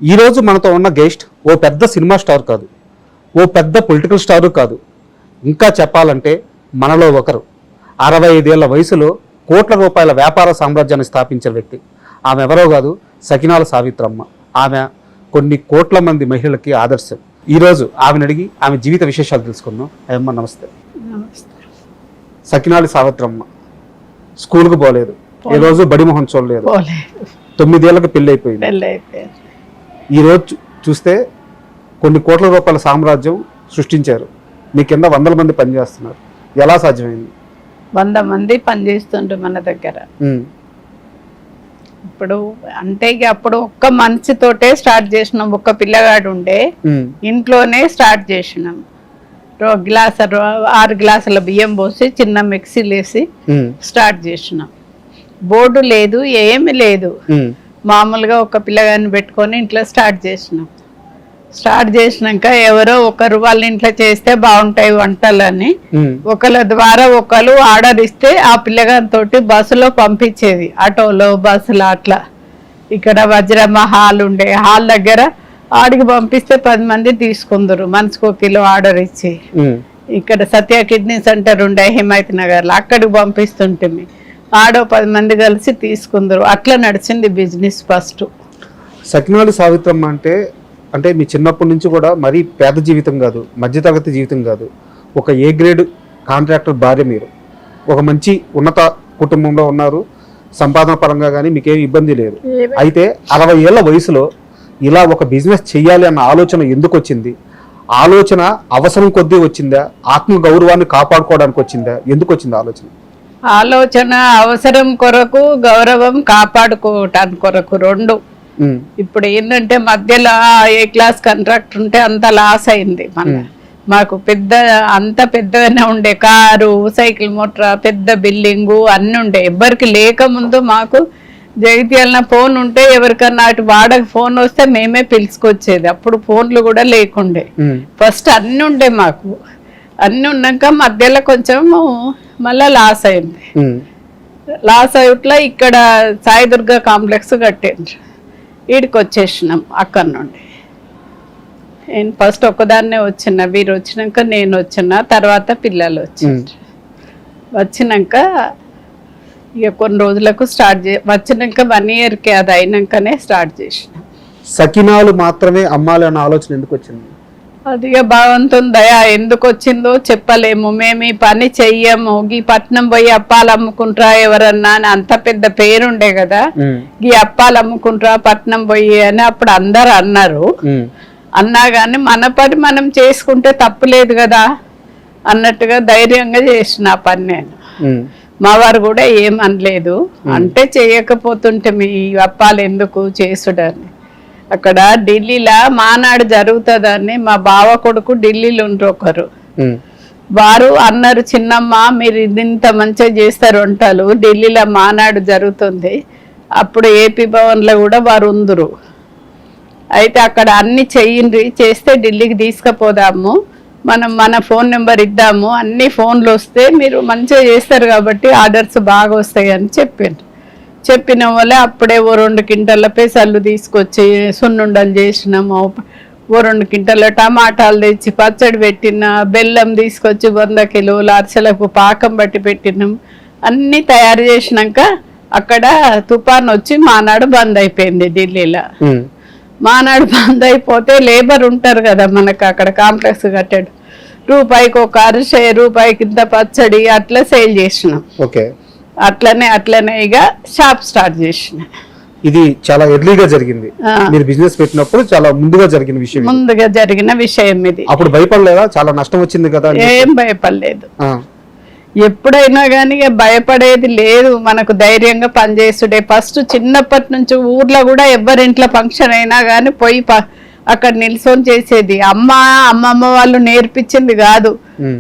ఈ రోజు మనతో ఉన్న గెస్ట్ ఓ పెద్ద సినిమా స్టార్ కాదు, ఓ పెద్ద పొలిటికల్ స్టారు కాదు, ఇంకా చెప్పాలంటే మనలో ఒకరు 65 ఏళ్ల వయసులో కోట్ల రూపాయల వ్యాపార సామ్రాజ్యాన్ని స్థాపించిన వ్యక్తి. ఆమె ఎవరో కాదు, సకినాల సావిత్రమ్మ. ఆమె కొన్ని కోట్ల మంది మహిళలకి ఆదర్శం. ఈరోజు ఆమెను అడిగి ఆమె జీవిత విశేషాలు తెలుసుకుందాం. అమ్మ నమస్తే. సకినాలి సావిత్రమ్మ స్కూల్కి పోలేదు, ఈ రోజు బడిమొహం చూడలేదు, 9 ఏళ్ళకి పెళ్ళి అయిపోయింది. ఈరోజు చూస్తే కొన్ని కోట్ల రూపాయల సామ్రాజ్యం సృష్టించారు. మీ కింద 100 మంది పనిచేస్తున్నారు. ఎలా సాధ్యమైంది? 100 మంది పనిచేస్తుండ్రు మన దగ్గర. ఇప్పుడు అంటే అప్పుడు ఒక్క మనిషితోటే స్టార్ట్ చేసినాం. ఒక్క పిల్లగాడు ఉండే ఇంట్లోనే స్టార్ట్ చేసినాం. 6 గ్లాసుల బియ్యం పోసి చిన్న మిక్సీలు వేసి స్టార్ట్ చేసినాం. బోర్డు లేదు, ఏమి లేదు, మామూలుగా ఒక పిల్లగాని పెట్టుకొని ఇంట్లో స్టార్ట్ చేసినాం. స్టార్ట్ చేసినాక ఎవరో ఒకరు వాళ్ళ ఇంట్లో చేస్తే బాగుంటాయి వంటలని ఒకళ్ళ ద్వారా ఒకళ్ళు ఆర్డర్ ఇస్తే ఆ పిల్లగానితోటి బస్సులో పంపించేది, ఆటోలో బస్సులో అట్లా. ఇక్కడ వజ్రమ్మ హాల్ ఉండే, హాల్ దగ్గర ఆడికి పంపిస్తే 10 మంది తీసుకుందరు, మనిషికి 1 కిలో ఆర్డర్ ఇచ్చి. ఇక్కడ సత్య కిడ్నీ సెంటర్ ఉండే హిమాయత్ నగర్లో, అక్కడికి పంపిస్తుంటే ఆడో 10 మంది కలిసి తీసుకుందరు. అట్లా నడిచింది బిజినెస్ ఫస్ట్. సకినాలి సావిత్రమ్మ అంటే మీ చిన్నప్పటి నుంచి కూడా మరీ పేద జీవితం కాదు, మధ్యతరగతి జీవితం కాదు, ఒక ఏ గ్రేడ్ కాంట్రాక్టర్ భార్య. మీరు ఒక మంచి ఉన్నత కుటుంబంలో ఉన్నారు, సంపాదన పరంగా కానీ మీకేం ఇబ్బంది లేదు. అయితే 60 ఏళ్ల వయసులో ఇలా ఒక బిజినెస్ చెయ్యాలి అన్న ఆలోచన ఎందుకు వచ్చింది? ఆలోచన అవసరం కొద్దీ వచ్చిందా, ఆత్మ గౌరవాన్ని కాపాడుకోవడానికి వచ్చిందా? ఎందుకు వచ్చింది ఆలోచన? ఆలోచన అవసరం కొరకు, గౌరవం కాపాడుకోవటానికి కొరకు, రెండు. ఇప్పుడు ఏంటంటే మధ్యలో ఏ క్లాస్ కాంట్రాక్ట్ ఉంటే అంత లాస్ అయింది. మాకు అంత పెద్దగానే ఉండే, కారు, సైకిల్ మోటార్, పెద్ద బిల్డింగు అన్ని ఉండే. ఎవరికి లేకముందు మాకు జగిత్యాల ఫోన్ ఉంటే ఎవరికన్నా అటు వాడక ఫోన్ వస్తే మేమే పిలుచుకొచ్చేది. అప్పుడు ఫోన్లు కూడా లేకుండే. ఫస్ట్ అన్ని ఉండే మాకు. అన్ని ఉన్నాక మధ్యలో కొంచెం మళ్ళా లాస్ అయింది. లాస్ అయ్యట్లా ఇక్కడ సాయిదుర్గ కాంప్లెక్స్ కట్టిండ్రు, వీడికి వచ్చేసినాం. అక్కడి నుండి నేను ఫస్ట్ ఒక్కదాన్నే వచ్చిన, వీరు వచ్చినాక నేను వచ్చిన, తర్వాత పిల్లలు వచ్చినాక ఇక కొన్ని రోజులకు వచ్చినాక 1 ఇయర్కి అది అయినాకనే స్టార్ట్ చేసిన. సకినాలు మాత్రమే అమ్మాలి అన్న ఆలోచన ఎందుకు వచ్చింది? అది భగవంతుని దయ ఎందుకు వచ్చిందో చెప్పలేము. మేము ఈ పని చెయ్యము, ఈ పట్నం పోయి అప్పాలు అమ్ముకుంటారా ఎవరన్నా అని అంత పెద్ద పేరుండే కదా, ఈ అప్పాలు అమ్ముకుంటారా పట్నం పోయి అని అప్పుడు అందరు అన్నారు. అన్నా గాని మన పని మనం చేసుకుంటే తప్పులేదు కదా అన్నట్టుగా ధైర్యంగా చేసిన ఆ పని నేను. మా వారు కూడా ఏమనలేదు. అంటే చేయకపోతుంటే మీ అప్పాలు ఎందుకు చేసుడని. అక్కడ ఢిల్లీలో మానాడు జరుగుతుందని మా బావ కొడుకు ఢిల్లీలో ఉంటారు ఒకరు, వారు అన్నారు, చిన్నమ్మ మీరు ఇంత మంచిగా చేస్తారు వంటలు, ఢిల్లీలో మానాడు జరుగుతుంది, అప్పుడు ఏపీ భవన్లో కూడా వారు ఉందరు. అయితే అక్కడ అన్ని చెయ్యండి, చేస్తే ఢిల్లీకి తీసుకుపోదాము, మనం మన ఫోన్ నెంబర్ ఇద్దాము, అన్ని ఫోన్లు వస్తే మీరు మంచిగా చేస్తారు కాబట్టి ఆర్డర్స్ బాగా వస్తాయి అని చెప్పిన వాళ్ళే అప్పుడే 2 క్వింటాల పెసళ్ళు తీసుకొచ్చి సున్నుండలు చేసినాము. 2 క్వింటాల టమాటాలు తెచ్చి పచ్చడి పెట్టిన, బెల్లం తీసుకొచ్చి 100 కిలోల అరిసెలకు పాకం బట్టి పెట్టినాం. అన్నీ తయారు చేసినాక అక్కడ తుఫాన్ వచ్చి మానాడు బంద్ అయిపోయింది ఢిల్లీలో. మానాడు బంద్ అయిపోతే లేబర్ ఉంటారు కదా మనకు అక్కడ కాంప్లెక్స్ కట్టాడు, రూపాయికి ఒక అరిసె, రూపాయికి ఇంత పచ్చడి అట్లా సేల్ చేసినాం. అట్లనే ఇక షాప్ స్టార్ట్ చేసిన. ఇది చాలా ఎర్లీగా జరిగింది. మీరు బిజినెస్ పెట్టినప్పుడు చాలా ముందుగా జరిగిన విషయం ఇది. అప్పుడు భయపడలేదా? చాలా నష్టం వచ్చింది కదా? ఏం భయపడలేదు. ఎప్పుడైనా కానీ భయపడేది లేదు, మనకు ధైర్యంగా పనిచేస్తుండే. ఫస్ట్ చిన్నప్పటి నుంచి ఊర్లో కూడా ఎవరింట్లో ఫంక్షన్ అయినా కానీ పోయి అక్కడ నిల్చొని చేసేది. అమ్మమ్మ వాళ్ళు నేర్పించింది కాదు,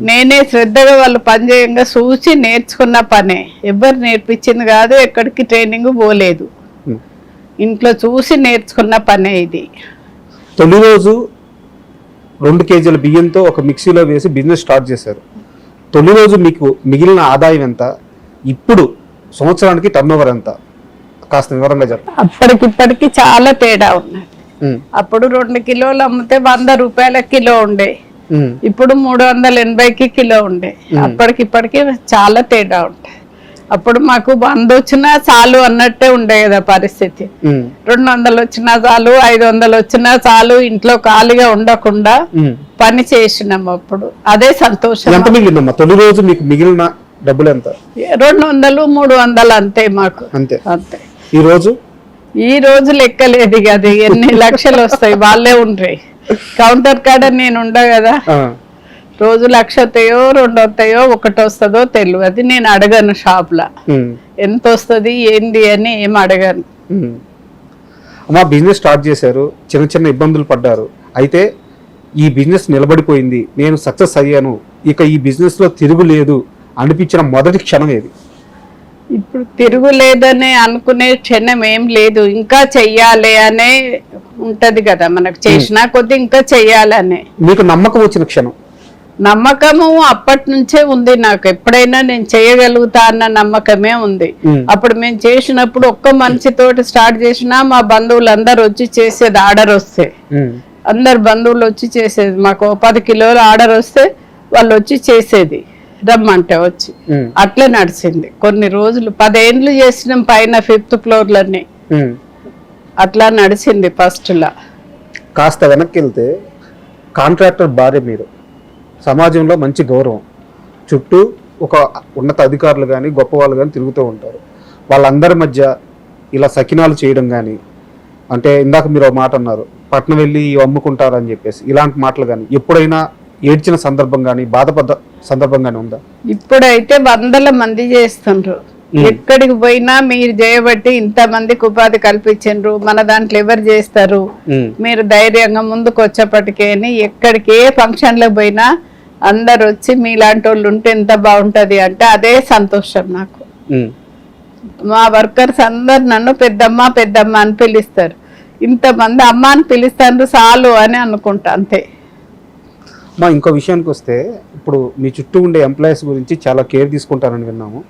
నేనే శ్రద్ధగా వాళ్ళు పనిచేయంగా చూసి నేర్చుకున్న పనే. ఎవరు నేర్పించింది కాదు, ఎక్కడికి ట్రైనింగ్ పోలేదు, ఇంట్లో చూసి నేర్చుకున్న పనే ఇది. తొలి రోజు 2 కేజీల బియ్యంతో ఒక మిక్సీలో వేసి బిజినెస్ స్టార్ట్ చేశారు. తొలి రోజు మీకు మిగిలిన ఆదాయం ఎంత? ఇప్పుడు సంవత్సరానికి టర్నోవర్ ఎంత? కాస్త వివరంగా చెప్పండి. అప్పటికిప్పటికి చాలా తేడా ఉన్నది. అప్పుడు 2 కిలోలు అమ్మితే 100 రూపాయల కిలో ఉండే, ఇప్పుడు 380కి కిలో ఉండే. అప్పటికిప్పటికి చాలా తేడా ఉంటాయి. అప్పుడు మాకు 100 వచ్చినా చాలు అన్నట్టే ఉండే కదా పరిస్థితి. 200 వచ్చినా చాలు, 500 వచ్చినా చాలు, ఇంట్లో ఖాళీగా ఉండకుండా పని చేసినాం. అప్పుడు అదే సంతోషం. ఎంత మిగిలిందమ్మా తొలి రోజు మీకు మిగిలిన డబ్బులు ఎంత? 200, 300 అంతే మాకు. అంతే. అంతే. ఈ రోజు లెక్కలేదు కదా, ఎన్ని లక్షలు వస్తాయి వాళ్ళే ఉంటాయి. కౌంటర్ కాడ నేను ఉండ కదా, రోజు 1,00,000 వస్తాయో 2 వస్తాయో 1 వస్తుందో తెలియదు. నేను అడగను షాప్ లా ఎంత వస్తుంది ఏంది అని ఏం అడగను. అమ్మా బిజినెస్ స్టార్ట్ చేశారు, చిన్న చిన్న ఇబ్బందులు పడ్డారు, అయితే ఈ బిజినెస్ నిలబడిపోయింది, నేను సక్సెస్ అయ్యాను, ఇక ఈ బిజినెస్ లో తిరుగులేదు అనిపించిన మొదటి క్షణం ఏది? ఇప్పుడు తిరుగులేదని అనుకునే క్షణం ఏం లేదు, ఇంకా చెయ్యాలి అనే ఉంటది కదా మనకు, చేసినా కొద్ది ఇంకా చెయ్యాలనే. మీకు నమ్మకం వచ్చిన క్షణం? నమ్మకము అప్పటి నుంచే ఉంది నాకు, ఎప్పుడైనా నేను చేయగలుగుతా అన్న నమ్మకమే ఉంది. అప్పుడు మేము చేసినప్పుడు ఒక్క మనిషితోటి స్టార్ట్ చేసినా మా బంధువులు అందరు వచ్చి చేసేది. ఆర్డర్ వస్తే అందరు బంధువులు వచ్చి చేసేది. మాకు 10 కిలోలు ఆర్డర్ వస్తే వాళ్ళు వచ్చి చేసేది, రమ్మంటే వచ్చి. అట్లా నడిచింది కొన్ని రోజులు. 10 ఏళ్ళు చేసినాం పైన 5th ఫ్లోర్లన్నీ. అట్లా నడిచింది ఫస్ట్ లా. కాస్త వెనక్కి వెళ్తే కాంట్రాక్టర్ భార్య మీరు, సమాజంలో మంచి గౌరవం, చుట్టూ ఒక ఉన్నత అధికారులు కానీ గొప్ప వాళ్ళు కానీ తిరుగుతూ ఉంటారు. వాళ్ళందరి మధ్య ఇలా సకినాలు చేయడం కానీ, అంటే ఇందాక మీరు ఒక మాట అన్నారు పట్నం వెళ్ళి అమ్ముకుంటారని చెప్పేసి, ఇలాంటి మాటలు కానీ ఎప్పుడైనా ఏడ్చిన సందర్భం కానీ బాధపడ్డ సందర్భం కానీ ఉందా? ఇప్పుడైతే 100 మంది చేస్తుండ్రు. ఎక్కడికి పోయినా మీరు చేయబట్టి ఇంత మందికి ఉపాధి కల్పించండ్రు, మన దాంట్లో ఎవరు చేస్తారు, మీరు ధైర్యంగా ముందుకు వచ్చేప్పటికే అని ఎక్కడికి ఏ ఫంక్షన్లకు పోయినా అందరు వచ్చి మీలాంటి వాళ్ళు ఉంటే ఎంత బాగుంటది అంటే అదే సంతోషం నాకు. మా వర్కర్స్ అందరు నన్ను పెద్దమ్మ పెద్దమ్మ అని పిలుస్తారు. ఇంతమంది అమ్మ అని పిలుస్తారు చాలు అని అనుకుంటా, అంతే. మా ఇంకో విషయానికి వస్తే, ఇప్పుడు మీ చుట్టూ ఉండే ఎంప్లాయీస్ గురించి చాలా కేర్ తీసుకుంటారని విన్నాము.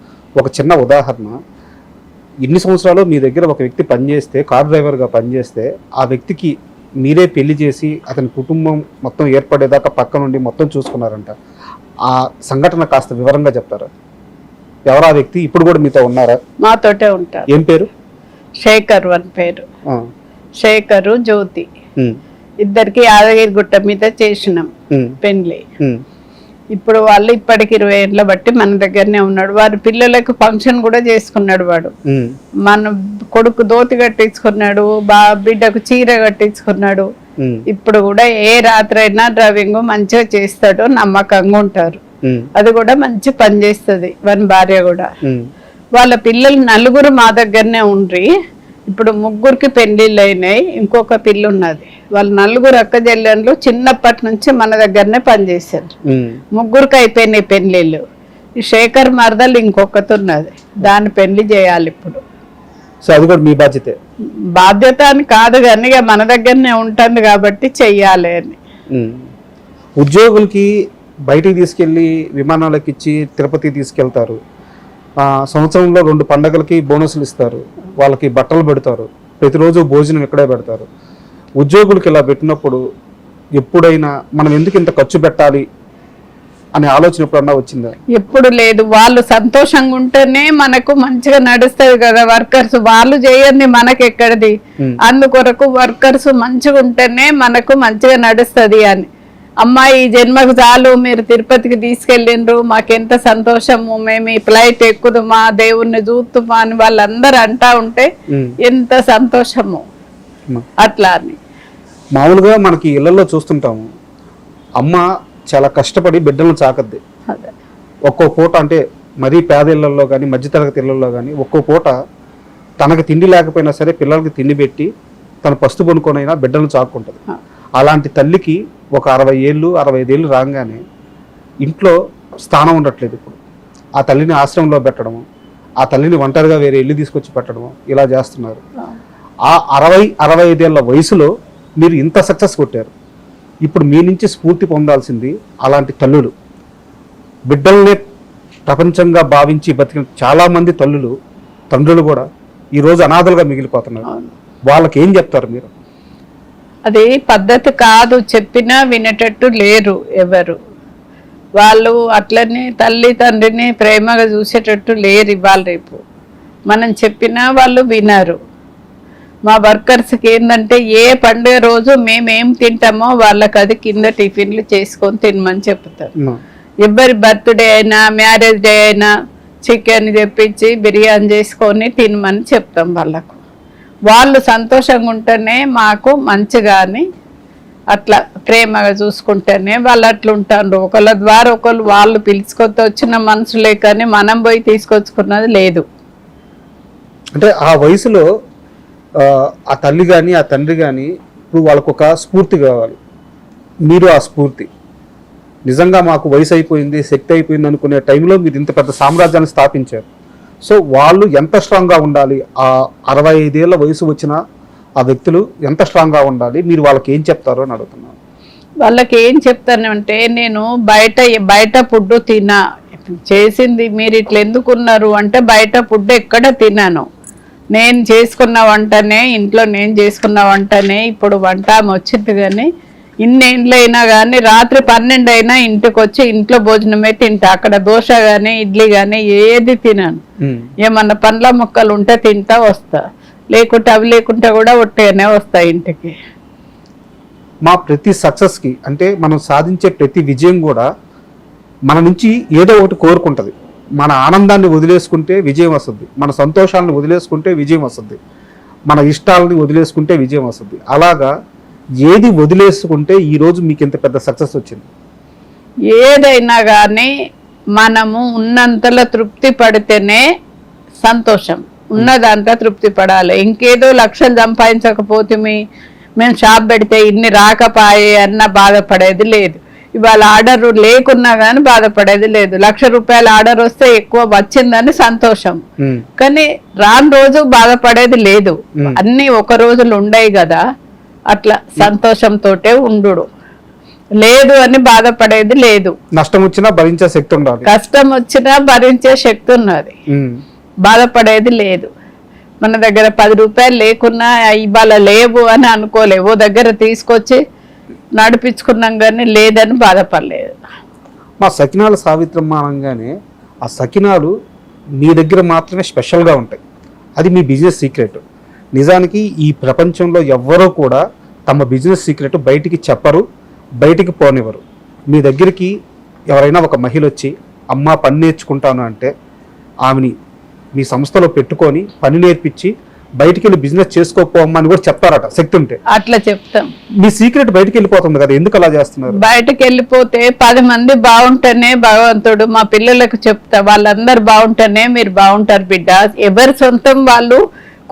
ఒక చిన్న ఉదాహరణ, ఇన్ని సంవత్సరాలు మీ దగ్గర ఒక వ్యక్తి పనిచేస్తే, కార్ డ్రైవర్గా పనిచేస్తే, ఆ వ్యక్తికి మీరే పెళ్లి చేసి అతని కుటుంబం మొత్తం ఏర్పడేదాకా పక్క నుండి మొత్తం చూసుకున్నారంట. ఆ సంఘటన కాస్త వివరంగా చెప్తారా? ఎవరు ఆ వ్యక్తి? ఇప్పుడు కూడా మీతో ఉన్నారా? మాతోటే ఉంటారు. ఏం పేరు? శేఖర్ అని పేరు. శేఖరు, జ్యోతి ఇద్దరికి యాదగిరి గుట్ట మీద చేసినాం పెళ్లి. ఇప్పుడు వాళ్ళు ఇప్పటికి 20 ఏళ్ళ బట్టి మన దగ్గరనే ఉన్నాడు. వారి పిల్లలకు ఫంక్షన్ కూడా చేసుకున్నాడు వాడు. మన కొడుకు ధోతి కట్టించుకున్నాడు, బిడ్డకు చీర కట్టించుకున్నాడు. ఇప్పుడు కూడా ఏ రాత్రి అయినా డ్రైవింగ్ మంచిగా చేస్తాడు, నమ్మకంగా ఉంటారు. అది కూడా మంచి పని చేస్తుంది వాని భార్య కూడా. వాళ్ళ పిల్లలు 4 మా దగ్గరనే ఉండ్రి. ఇప్పుడు 3కి పెళ్లిళ్ళు అయినాయి, ఇంకొక పిల్ల ఉన్నది. వాళ్ళు 4 అక్క చెల్లెళ్ళు చిన్నప్పటి నుంచి మన దగ్గరనే పనిచేశారు. 3కి అయిపోయినాయి పెళ్లిళ్ళు. ఈ శేఖర్ మరదలు ఇంకొకటి ఉన్నది, దాని పెళ్లి చేయాలి ఇప్పుడు. సో అది కూడా మీ బాధ్యతే? బాధ్యత అని కాదు కానీ ఇక మన దగ్గరనే ఉంటుంది కాబట్టి చెయ్యాలి అని. ఉద్యోగులకి బయటికి తీసుకెళ్ళి విమానాలకు ఇచ్చి తిరుపతి తీసుకెళ్తారు, సంవత్సరంలో 2 పండగలకి బోనస్లు ఇస్తారు, వాళ్ళకి బట్టలు పెడతారు, ప్రతిరోజు భోజనం ఇక్కడే పెడతారు. ఉద్యోగులకి ఇలా పెట్టినప్పుడు ఎప్పుడైనా మనం ఎందుకు ఇంత ఖర్చు పెట్టాలి అనే ఆలోచన ఎప్పుడన్నా వచ్చిందా? ఎప్పుడు లేదు. వాళ్ళు సంతోషంగా ఉంటేనే మనకు మంచిగా నడుస్తుంది కదా. వర్కర్స్ వాళ్ళు చేయండి మనకి ఎక్కడిది, అందుకొరకు వర్కర్స్ మంచిగా ఉంటేనే మనకు మంచిగా నడుస్తుంది అని. అమ్మాయి ఈ జన్మకు చాలు, మీరు తిరుపతికి తీసుకెళ్ళిండ్రు, మాకెంత సంతోషము, మేము ఈ ఫ్లైట్ ఎక్కుదుమా, దేవుణ్ణి చూస్తుమా అని వాళ్ళందరూ అంటా ఉంటే ఎంత సంతోషము. అట్లా అని మామూలుగా మనకి ఇళ్లలో చూస్తుంటాము, అమ్మ చాలా కష్టపడి బిడ్డలను చాకద్ది. ఒక్కో పూట, అంటే మరీ పేద ఇళ్లలో కానీ మధ్యతరగతి ఇళ్లలో కానీ ఒక్కో పూట తనకు తిండి లేకపోయినా సరే పిల్లలకి తిండి పెట్టి తను పస్తు పనుకొనైనా బిడ్డలను చాక్కుంటుంది. అలాంటి తల్లికి ఒక 60 ఏళ్ళు 65 ఏళ్ళు రాగానే ఇంట్లో స్థానం ఉండట్లేదు. ఇప్పుడు ఆ తల్లిని ఆశ్రమంలో పెట్టడము, ఆ తల్లిని ఒంటరిగా వేరే ఇల్లు తీసుకొచ్చి పెట్టడము, ఇలా చేస్తున్నారు. ఆ 60-65 ఏళ్ళ వయసులో మీరు ఇంత సక్సెస్ కొట్టారు. ఇప్పుడు మీ నుంచి స్ఫూర్తి పొందాల్సింది అలాంటి తల్లులు, బిడ్డల్నే ప్రపంచంగా భావించి బతికిన చాలామంది తల్లులు, తండ్రులు కూడా ఈరోజు అనాథలుగా మిగిలిపోతున్నారు. వాళ్ళకి ఏం చెప్తారు మీరు? అది పద్ధతి కాదు, చెప్పినా వినేటట్టు లేరు ఎవరు. వాళ్ళు అట్లనే తల్లి తండ్రిని ప్రేమగా చూసేటట్టు లేరు ఇవాళ రేపు. మనం చెప్పినా వాళ్ళు వినరు. మా వర్కర్స్కి ఏంటంటే ఏ పండుగ రోజు మేమేం తింటామో వాళ్ళకి అది కింద టిఫిన్లు చేసుకొని తినమని చెప్తారు. ఎవరి బర్త్డే అయినా మ్యారేజ్ డే అయినా చికెన్ తెప్పించి బిర్యానీ చేసుకొని తినమని చెప్తాం వాళ్ళకు. వాళ్ళు సంతోషంగా ఉంటేనే మాకు మంచిగాని అట్లా ప్రేమగా చూసుకుంటేనే వాళ్ళు అట్లా ఉంటారు. ఒకళ్ళ ద్వారా ఒకళ్ళు వాళ్ళు పిలుచుకొచ్చి వచ్చిన మనుషులే కానీ మనం పోయి తీసుకొచ్చుకున్నది లేదు. అంటే ఆ వయసులో ఆ తల్లి కానీ ఆ తండ్రి కానీ ఇప్పుడు వాళ్ళకు ఒక స్ఫూర్తి కావాలి. మీరు ఆ స్ఫూర్తి నిజంగా మాకు వయసు అయిపోయింది, శక్తి అయిపోయింది అనుకునే టైంలో మీరు ఇంత పెద్ద సామ్రాజ్యాన్ని స్థాపించారు. సో వాళ్ళు ఎంత స్ట్రాంగ్గా ఉండాలి, ఆ 65 ఏళ్ళ వయసు వచ్చిన ఆ వ్యక్తులు ఎంత స్ట్రాంగ్గా ఉండాలి, మీరు వాళ్ళకి ఏం చెప్తారో అని అడుగుతున్నాను. వాళ్ళకి ఏం చెప్తానంటే, నేను బయట ఫుడ్ తినా చేసింది మీరు ఇట్లా ఎందుకున్నారు అంటే, బయట ఫుడ్ ఎక్కడ తిన్నాను, నేను చేసుకున్న వంటనే ఇంట్లో నేను చేసుకున్న వంటనే ఇప్పుడు వంట వచ్చింది. కానీ ఇన్నేళ్ళైనా కానీ రాత్రి 12 అయినా ఇంటికి వచ్చి ఇంట్లో భోజనమే తింటా. అక్కడ దోశ కానీ ఇడ్లీ కానీ ఏది తినాను. ఏమన్నా పండ్ల మొక్కలు ఉంటే తింటా వస్తా, లేకుంటే అవి లేకుంటే కూడా ఒట్టేనే వస్తా ఇంటికి. మా ప్రతి సక్సెస్కి అంటే మనం సాధించే ప్రతి విజయం కూడా మన నుంచి ఏదో ఒకటి కోరుకుంటుంది. మన ఆనందాన్ని వదిలేసుకుంటే విజయం వస్తుంది, మన సంతోషాలను వదిలేసుకుంటే విజయం వస్తుంది, మన ఇష్టాలని వదిలేసుకుంటే విజయం వస్తుంది. అలాగా ఏది వదిలేసుకుంటే ఈరోజు మీకు ఇంత పెద్ద సక్సెస్ వచ్చింది? ఏదైనా కానీ మనము ఉన్నంతలో తృప్తి పడితేనే సంతోషం. ఉన్నదంతా తృప్తి పడాలి. ఇంకేదో లక్షలు సంపాదించకపోతే మేము షాప్ పెడితే ఇన్ని రాకపాయే అన్న బాధపడేది లేదు. ఇవాళ ఆర్డర్ లేకున్నా కానీ బాధపడేది లేదు. 1,00,000 రూపాయల ఆర్డర్ వస్తే ఎక్కువ వచ్చిందని సంతోషం. కానీ రాని రోజు బాధపడేది లేదు. అన్ని ఒక రోజులు ఉండయి కదా, అట్లా సంతోషంతో ఉండు. లేదు అని బాధపడేది లేదు. నష్టం వచ్చినా భరించే శక్తి ఉండాలి, కష్టం వచ్చినా భరించే శక్తి ఉన్నది. బాధపడేది లేదు. మన దగ్గర 10 రూపాయలు లేకున్నా ఇవాళ లేవు అని అనుకోలేవు, దగ్గర తీసుకొచ్చి నడిపించుకున్నాం కానీ లేదని బాధపడలేదు. మా సకినాల సావిత్రమ్మ అనగానే ఆ సకినాలు మీ దగ్గర మాత్రమే స్పెషల్గా ఉంటాయి. అది మీ బిజినెస్ సీక్రెట్. నిజానికి ఈ ప్రపంచంలో ఎవ్వరూ కూడా తమ బిజినెస్ సీక్రెట్ బయటికి చెప్పరు, బయటికి పోనివ్వరు. మీ దగ్గరికి ఎవరైనా ఒక మహిళ వచ్చి అమ్మ పని నేర్చుకుంటాను అంటే ఆమెని మీ సంస్థలో పెట్టుకొని పని నేర్పించి బయటికి వెళ్ళి బిజినెస్ చేసుకోపోమ్మా అని కూడా చెప్తారట శక్తి ఉంటే. అట్లా చెప్తాం. మీ సీక్రెట్ బయటికి వెళ్ళిపోతుంది కదా, ఎందుకు అలా చేస్తున్నారు? బయటకు వెళ్ళిపోతే 10 మంది బాగుంటేనే భగవంతుడు మా పిల్లలకు చెప్తా, వాళ్ళందరూ బాగుంటేనే మీరు బాగుంటారు బిడ్డ. ఎవరి సొంతం వాళ్ళు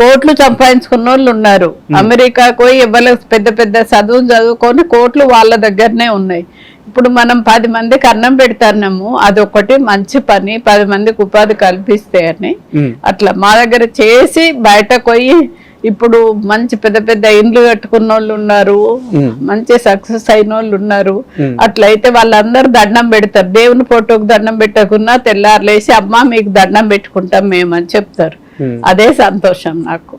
కోట్లు సంపాదించుకున్న వాళ్ళు ఉన్నారు. అమెరికాకు పోయి ఎవరికి పెద్ద పెద్ద చదువుకొని కోట్లు వాళ్ళ దగ్గరనే ఉన్నాయి. ఇప్పుడు మనం 10 మందికి అన్నం పెడతాము, అదొకటి మంచి పని, 10 మందికి ఉపాధి కల్పిస్తే అని అట్లా మా దగ్గర చేసి బయటకు పోయి ఇప్పుడు మంచి పెద్ద పెద్ద ఇండ్లు కట్టుకున్న వాళ్ళు ఉన్నారు, మంచి సక్సెస్ అయిన వాళ్ళు ఉన్నారు. అట్లయితే వాళ్ళందరూ దండం పెడతారు. దేవుని ఫోటోకి దండం పెట్టకున్నా తెల్లారులేసి అమ్మ మీకు దండం పెట్టుకుంటాం మేమని చెప్తారు. అదే సంతోషం నాకు.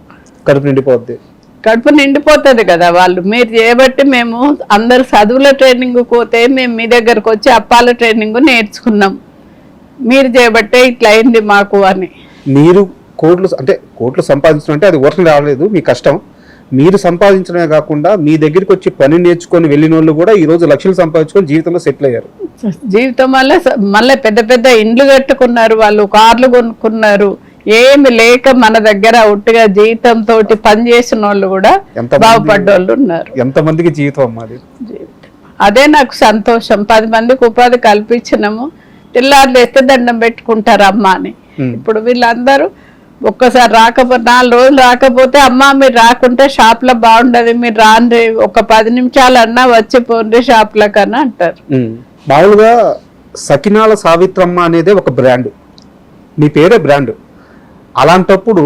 కడుపు నిండిపోతుంది కదా. వాళ్ళు మీరు చేయబట్టి మేము అందరు చదువుల ట్రైనింగ్ పోతే మేము మీ దగ్గరకు వచ్చి అప్పాల ట్రైనింగ్ నేర్చుకున్నాం. మీరు చేయబట్టే ఇట్లా అయింది మాకు అని. మీరు కోట్లు సంపాదించడం అంటే అది ఊరికి రాలేదు, మీ కష్టం. మీరు సంపాదించడమే కాకుండా మీ దగ్గరికి వచ్చి పని నేర్చుకొని వెళ్ళిన వాళ్ళు కూడా ఈ రోజు లక్షలు సంపాదించుకొని జీవితంలో సెటిల్ అయ్యారు. జీవితం వల్ల మళ్ళీ పెద్ద పెద్ద ఇండ్లు కట్టుకున్నారు, వాళ్ళు కార్లు కొనుక్కున్నారు. ఏమి లేక మన దగ్గర ఉట్టిగా జీవితంతో పని చేసిన వాళ్ళు కూడా బాగుపడ్డోళ్ళు ఉన్నారు. ఎంతమందికి జీవితం అమ్మాది. అదే నాకు సంతోషం. 10 మందికి ఉపాధి కల్పించినాము. తెల్లారులు ఎత్తే దండం పెట్టుకుంటారు అమ్మ అని. ఇప్పుడు వీళ్ళందరూ ఒక్కసారి 4 రోజులు రాకపోతే అమ్మ మీరు రాకుంటే షాప్ లో బాగుండదు, మీరు రాండి, ఒక 10 నిమిషాలన్నా వచ్చి పోండి షాప్ లో కన్నా అంటారు. మామూలుగా సకినాల సావిత్రమ్మ అనేది ఒక బ్రాండ్, మీ పేరే బ్రాండ్. అలాంటప్పుడు